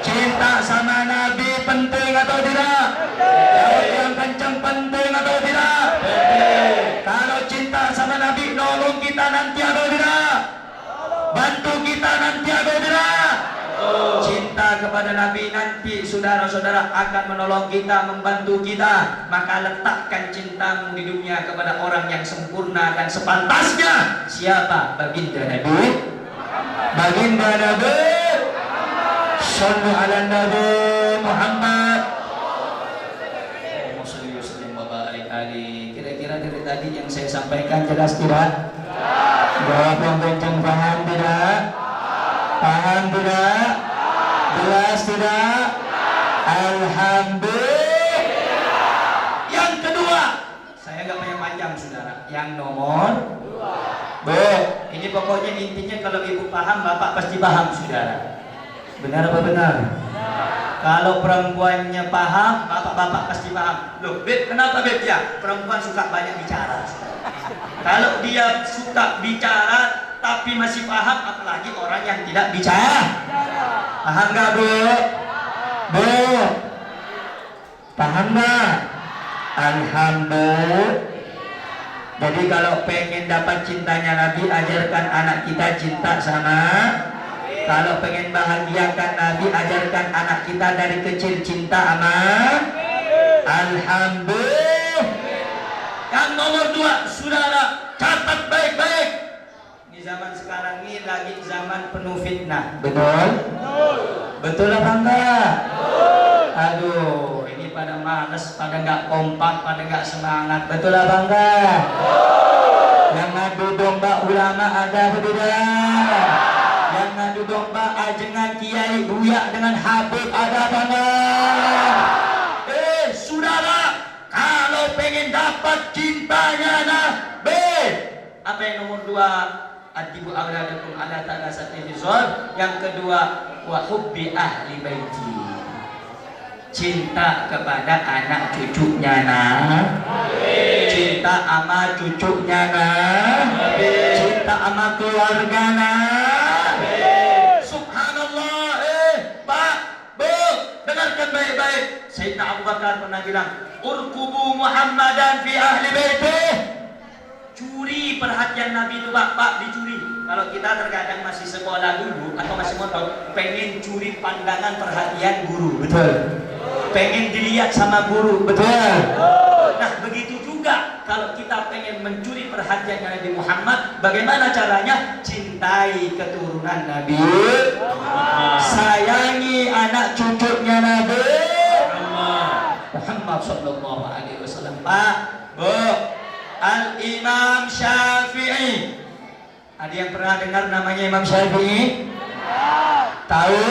Cinta sama Nabi penting atau tidak? Jawab yang kencang, penting atau tidak? Penting. Kalau cinta sama Nabi nolong kita nanti atau tidak? Bantu kita nanti atau tidak? Cinta kepada Nabi nanti saudara-saudara akan menolong kita, membantu kita. Maka letakkan cintamu di dunia kepada orang yang sempurna dan sepantasnya. Siapa? Baginda Nabi. Baginda Nabi. Sallu ala Nabi Muhammad. Kira-kira dari tadi yang saya sampaikan jelas tidak? Jawab yang kencang, paham tidak? Paham tidak? Jelas tidak? Alhamdulillah. Yang kedua, saya nggak panjang-panjang saudara. yang nomor 2. Bu, ini pokoknya intinya kalau ibu paham, bapak pasti paham, saudara. Benar apa benar? Kalau perempuannya paham, bapak-bapak pasti paham. Loh, Beb, kenapa Beb? Ya, perempuan suka banyak bicara. Kalau dia suka bicara tapi masih paham, apalagi orang yang tidak bicara. Paham nggak, Bu? Bu, paham nggak? Alhamdulillah. Jadi kalau pengen dapat cintanya Nabi, ajarkan anak kita cinta sama. Kalau pengen bahagiakan Nabi, ajarkan anak kita dari kecil cinta sama. Alhamdulillah. Yang nomor 2, saudara, catat baik-baik. Di zaman sekarang ini lagi zaman penuh fitnah. Betul? Betul apa enggak? Aduh, ini pada males, pada nggak kompak, pada nggak semangat. Betul apa enggak? Yang ngadu domba ulama ada apa tidak? Yang ngadu domba ajengan Kiai Buya dengan Habib ada apa enggak? Saudara, kalau pengen dapat cintanya Nabi, apa yang nomor 2? Adibu awladakum ala talasati hizar. Yang kedua, wa hubbi ahli baiti. Cinta kepada anak cucunya Nabi. Cinta sama cucunya Nabi. Cinta sama keluarga Nabi. Subhanallah. Pak, Bu, dengarkan baik-baik. Sayyidina Abu Bakar pernah bilang, urkubu Muhammadan fi ahli baiti. Curi perhatian Nabi itu, Pak, dicuri. Kalau kita terkadang masih sekolah dulu atau masih mondok, pengen curi pandangan perhatian guru, betul? Pengen dilihat sama guru, betul? Nah, begitu juga kalau kita pengen mencuri perhatian Nabi Muhammad, bagaimana caranya? Cintai keturunan Nabi, sayangi anak cucunya Nabi Muhammad sallallahu alaihi wasallam. Pak, Bu, Al-Imam Syafi'i. Ada yang pernah dengar namanya Imam Syafi'i? Tahu?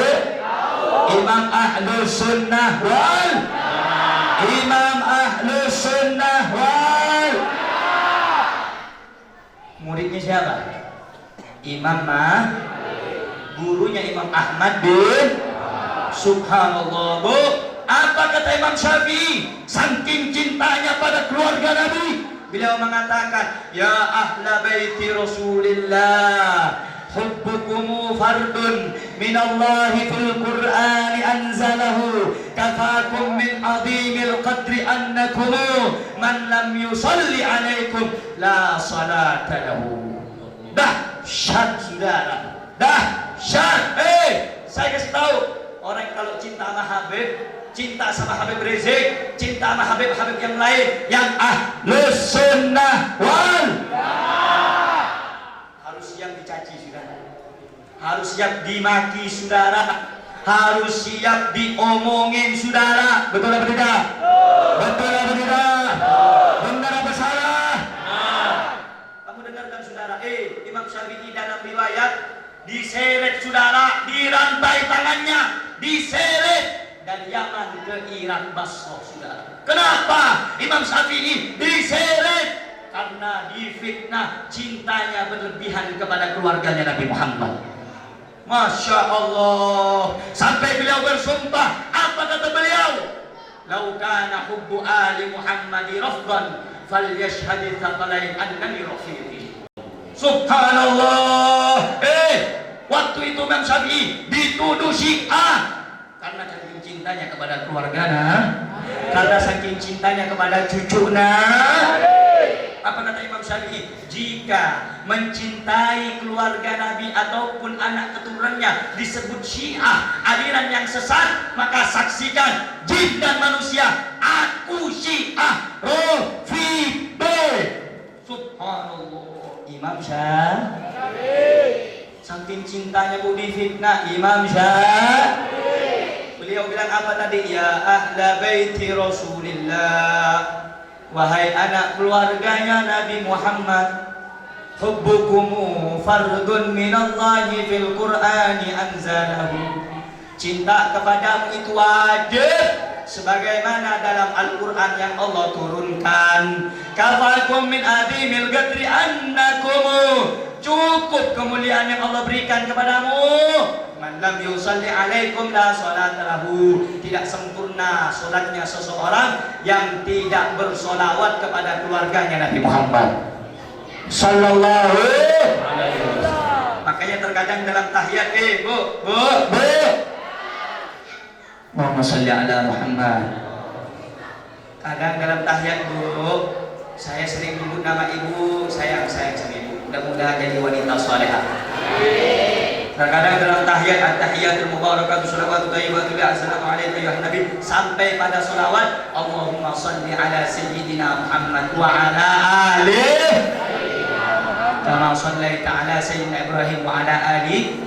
Imam Ahlus Sunnah wal Imam Ahlus Sunnah wal. Muridnya siapa? Imam gurunya Imam Ahmad bin. Subhanallah, Bu. Apa kata Imam Syafi'i? Saking cintanya pada keluarga Nabi, beliau mengatakan, ya ahla baiti Rasulillah, hubbukumu fardun minallahi fil Qur'ani anzalahu, kafakum min azimil qadri annakum man lam yusalli alaikum la salata lahu. Dahsyat, saudara, dahsyat. Saya kasih tahu, orang kalau cinta sama Habib, cinta sama Habib Rizik, cinta sama Habib-Habib yang lain, yang Ahlus Sunnah wal harus siap dicaci, saudara. Harus siap dimaki, saudara. Harus siap diomongin, saudara. Betul apa tidak? Betul apa tidak? Benar apa salah? Kamu dengarkan, saudara. Imam Syafi'i dalam riwayat diseret, saudara, dirantai tangannya, diseret dari Yaman ke Irak Basra, saudara. Kenapa Imam Syafi'i diseret? Karena difitnah cintanya berlebihan kepada keluarganya Nabi Muhammad. Masya Allah. Sampai beliau bersumpah, apa kata beliau? Lau kana hubbu ali Muhammadi rafdan falyashhadi thaqalain annani rafiqi. Subhanallah. Waktu itu Imam Syafi'i dituduh Syiah karena saking cintanya kepada keluarganya, karena saking cintanya kepada cucunya. Apa kata Imam Syafi'i? Jika mencintai keluarga Nabi ataupun anak keturunannya disebut Syiah, aliran yang sesat, maka saksikan jin dan manusia, aku Syiah Rafidhi. Subhanallah. Imam Syafi'i saking cintanya bu difitnah Imam Syafi'i. Beliau bilang apa tadi? Ya ahla baiti Rasulillah, wahai anak keluarganya Nabi Muhammad, hubbukumu fardun minallahi fil Qur'ani anzalahu. Cinta kepadamu itu wajib sebagaimana dalam Al-Quran yang Allah turunkan. Kafakum min adimil gadri annakum, cukup kemuliaan yang Allah berikan kepadamu. Man lam yusalli alaikum la salata lahu, tidak sempurna solatnya seseorang yang tidak bersolawat kepada keluarganya Nabi Muhammad sallallahu alaihi wasallam. Makanya terkadang dalam tahiyat, bu Muhammad salli ala Muhammad. Kadang dalam tahiyat, bu, saya sering menyebut nama ibu, sayang sama ibu, mudah-mudahan jadi wanita salehah. Terkadang dalam tahiyat, at-tahiyatul mubarakatuh sholawatu thayyibatu assalamu alayka ya nabi, sampai pada sholawat Allahumma shalli ala sayyidina Muhammad wa ala alihi kama shallaita ala sayyidina Ibrahim wa ala alihi.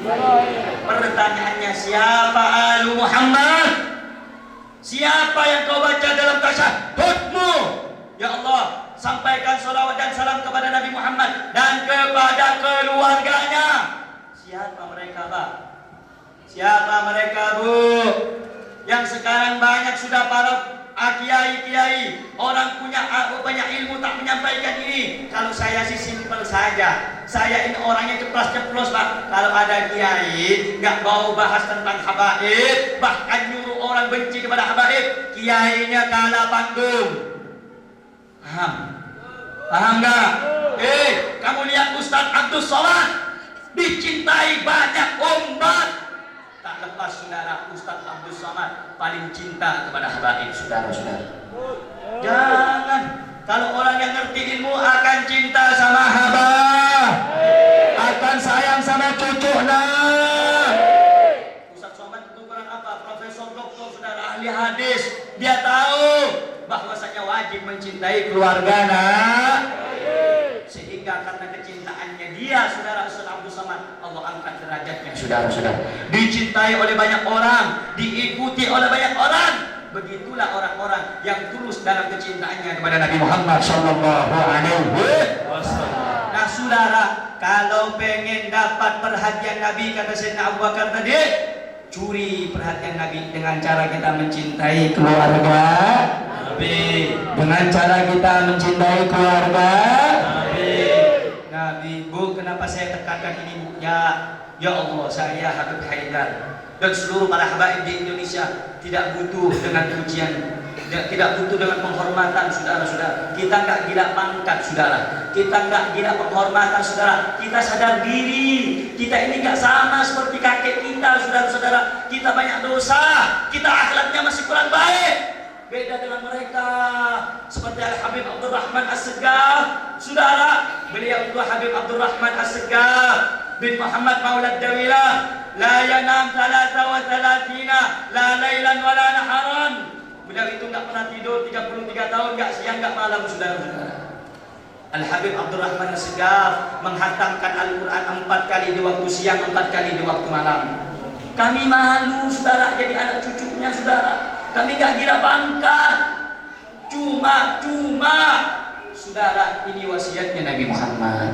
Pertanyaannya, siapa alu Muhammad? Siapa yang kau baca dalam tasyahudmu? Ya Allah, sampaikan sholawat dan salam kepada Nabi Muhammad dan kepada keluarganya. Siapa mereka, Pak? Siapa mereka, Bu? Yang sekarang banyak sudah para kiai-kiai, orang punya banyak ilmu tak menyampaikan ini. Kalau saya sih simpel saja. Saya ini orangnya ceplos-ceplos, Pak. Kalau ada kiai nggak mau bahas tentang habaib, bahkan nyuruh orang benci kepada habaib, kiainya kalah panggung. Paham? Paham nggak? Kamu lihat Ustadz Abdul Somad dicintai banyak umat, tak lepas saudara Ustadz Abdul Somad paling cinta kepada habaib, saudara-saudara. Jangan, kalau orang yang ngerti ilmu akan cinta sama haba, akan sayang sama cucunya. Ustadz Somad itu kurang apa? Profesor doktor, saudara, ahli hadis. Dia tahu bahwasanya wajib mencintai keluarganya. Sehingga karena kecintaannya dia, saudara Ustaz Abdul Somad, Allah angkat derajatnya, saudara-saudara. Dicintai oleh banyak orang, diikuti oleh banyak orang. Begitulah orang-orang yang tulus dalam kecintaannya kepada Nabi Muhammad sallallahu alaihi wasallam. Nah, saudara, kalau pengen dapat perhatian Nabi, kata Sayyidina Abu Bakar tadi, curi perhatian Nabi dengan cara kita mencintai keluarga Nabi. Dengan cara kita mencintai keluarga Nabi. Bu, kenapa saya tekankan ini, Bu? Ya Allah, saya Habib Haidar dan seluruh para habaib di Indonesia tidak butuh dengan pujian, tidak butuh dengan penghormatan, saudara-saudara. Kita nggak gila pangkat, saudara. Kita nggak gila penghormatan, saudara. Kita sadar diri. Kita ini nggak sama seperti kakek kita, saudara-saudara. Kita banyak dosa. Kita akhlaknya masih kurang baik. Beda dengan mereka. Seperti Al-Habib Abdul Rahman As-Segaf, saudara. Beliau itu Habib Abdul Rahman As-Segaf bin Muhammad Maulad Dawilah. La yanam 33 la lailan wa la naharan. Beliau itu enggak pernah tidur 33 tahun, enggak siang enggak malam, saudara-saudara. Al-Habib Abdul Rahman As-Segaf menghatamkan Al-Quran 4 kali di waktu siang, 4 kali di waktu malam. Kami malu, saudara, jadi anak cucunya, saudara. Kami gak kira pangkat, cuma saudara, ini wasiatnya Nabi Muhammad.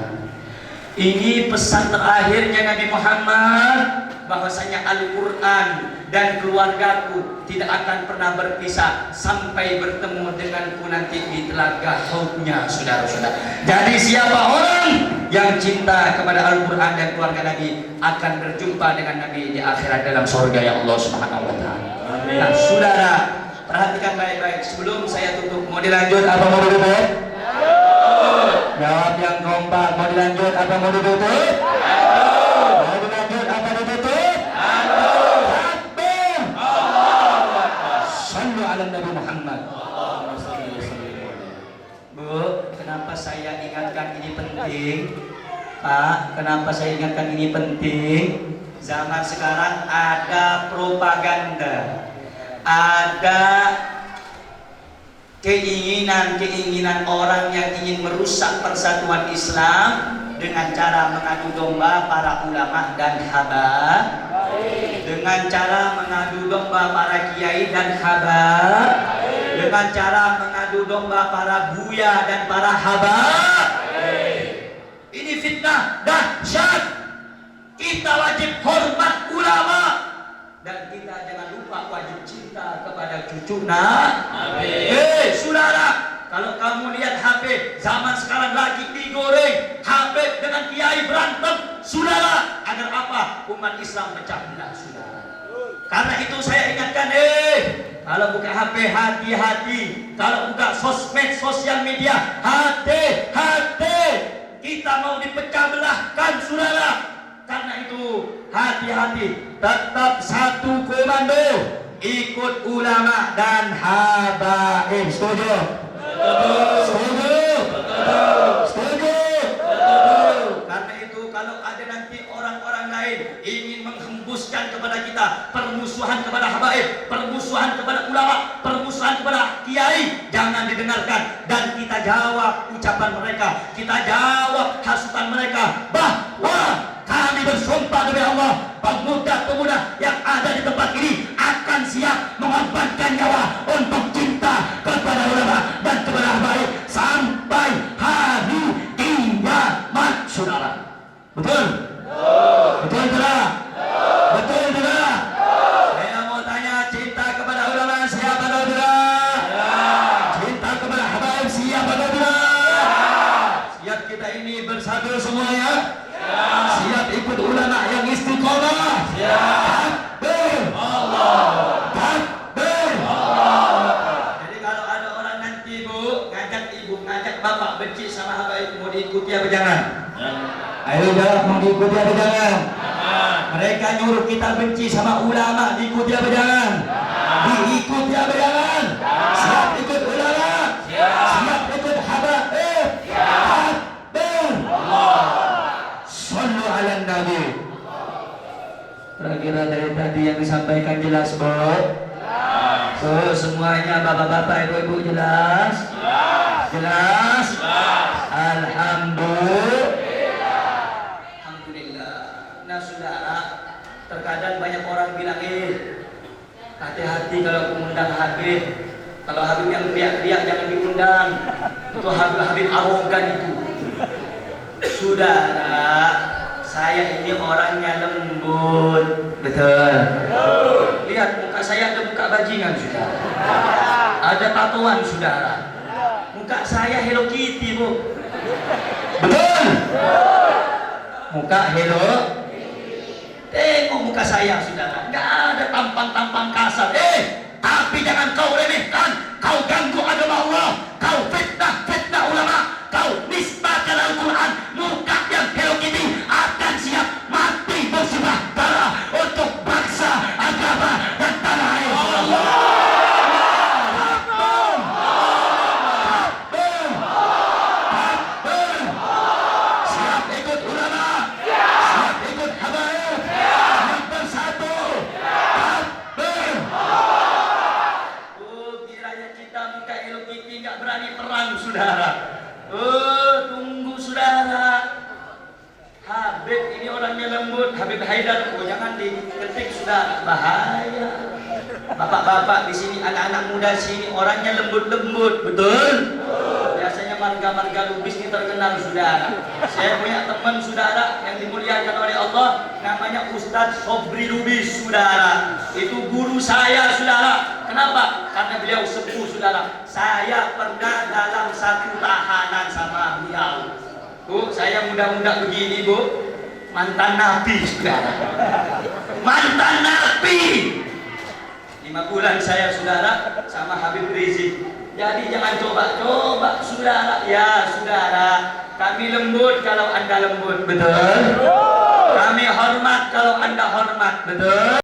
Ini pesan terakhirnya Nabi Muhammad, bahwasanya Al-Quran dan keluargaku tidak akan pernah berpisah sampai bertemu denganku nanti di telaga haudnya, saudara-saudara. Jadi siapa orang yang cinta kepada Al-Quran dan keluarga Nabi akan berjumpa dengan Nabi di akhirat dalam surga ya Allah Subhanahu wa Ta'ala. Nah, saudara, perhatikan baik-baik sebelum saya tutup. Mau dilanjut apa mau ditutup? Jawab yang kompak. Mau dilanjut apa mau ditutup? Mau dilanjut apa ditutup? Takbir. Sallu ala Nabi Muhammad. Bu, kenapa saya ingatkan ini penting? Pak, kenapa saya ingatkan ini penting? Zaman sekarang ada propaganda, ada keinginan orang yang ingin merusak persatuan Islam dengan cara mengadu domba para ulama dan habar, dengan cara mengadu domba para kiai dan habar, dengan cara mengadu domba para buya dan para habar. Ini fitnah dahsyat. Kita wajib hormat ulama dan kita jangan lupa wajib cinta kepada cucu Nabi. Saudara, kalau kamu lihat HP zaman sekarang lagi digoreng, HP dengan kiai berantem, saudara, agar apa? Umat Islam pecah belah, saudara. Karena itu saya ingatkan, kalau buka HP hati-hati, kalau buka sosmed, sosial media, hati-hati, kita mau dipecah belahkan, saudara. Karena itu hati-hati, tetap satu komando, ikut ulama dan habaib. Setuju? Setuju? Setuju? Karena itu kalau ada nanti orang-orang lain ingin menghembuskan kepada kita permusuhan kepada habaib, permusuhan kepada ulama, permusuhan kepada kiai, jangan didengarkan. Dan kita jawab ucapan mereka, kita jawab hasutan mereka, bahwa kami bersumpah demi Allah, pemuda-pemuda yang ada di tempat ini akan siap mengorbankan nyawa untuk cinta kepada ulama dan kepada habaib sampai hari kiamat, saudara. Betul? Betul tidak? Betul tidak? Saya mau tanya, cinta kepada ulama siap atau tidak? Cinta kepada habaib siap atau tidak? Siap kita ini bersatu semuanya? Siap ikut ulama yang istiqomah? Takbir Allah, takbir Allah. Jadi kalau ada orang nanti bu ngajak ibu, ngajak bapak benci sama habaib, mau diikuti apa jangan? Ayo jawab, mau diikuti apa jangan? Mereka nyuruh kita benci sama ulama, diikuti apa jangan? Diikuti apa jangan? Siap ikut ulama? Siap ikut habaib? Takbir Allah. Sallu ala Nabi. Kira-kira dari tadi yang disampaikan jelas, Bu? So, semuanya bapak-bapak, ibu-ibu jelas? Jelas? Alhamdulillah. Alhamdulillah. Nah, saudara, terkadang banyak orang bilang, hati-hati kalau mengundang Habib. Kalau Habib yang teriak-teriak jangan diundang. Itu Habib arogan itu. Saudara, saya ini orangnya lembut, betul? Lihat muka saya, ada muka bajingan, saudara. Ada tatoan, saudara. Muka saya Hello Kitty, Bu. Betul? Muka Hello. Tengok muka saya, saudara. Nggak ada tampang-tampang kasar. Tapi jangan kau remehkan. Kau ganggu agama Allah. Kau fitnah ulama. Kau nisbahkan Al-Quran. Muka yang Hello Kitty akan siap mati bersumpah darah untuk bangsa, agama, dan tanah air. Allah. Siap ikut ulama, siap ikut habaib, siap bersatu. Takbir. Kiranya kita muka Hello Kitty nggak berani perang, saudara. Tunggu, saudara. Habib ini orangnya lembut. Habib Haidar, jangan diketik, sudah bahaya. Bapak-bapak di sini, anak-anak muda sini orangnya lembut-lembut, betul? Biasanya marga-marga lubis ini terkenal, saudara. Saya punya teman, saudara, yang dimuliakan oleh Allah, namanya Ustadz Sobri Lubis, saudara. Itu guru saya, saudara. Kenapa? Karena beliau sepuh, saudara. Saya pernah dalam satu tahanan sama beliau. Bu, saya muda-muda begini, Bu. Mantan Nabi, saudara. Mantan Nabi. 5 bulan saya, saudara, sama Habib Rizik. Jadi jangan coba-coba, saudara. Ya, saudara, kami lembut kalau Anda lembut, betul? Kami hormat kalau Anda hormat, betul?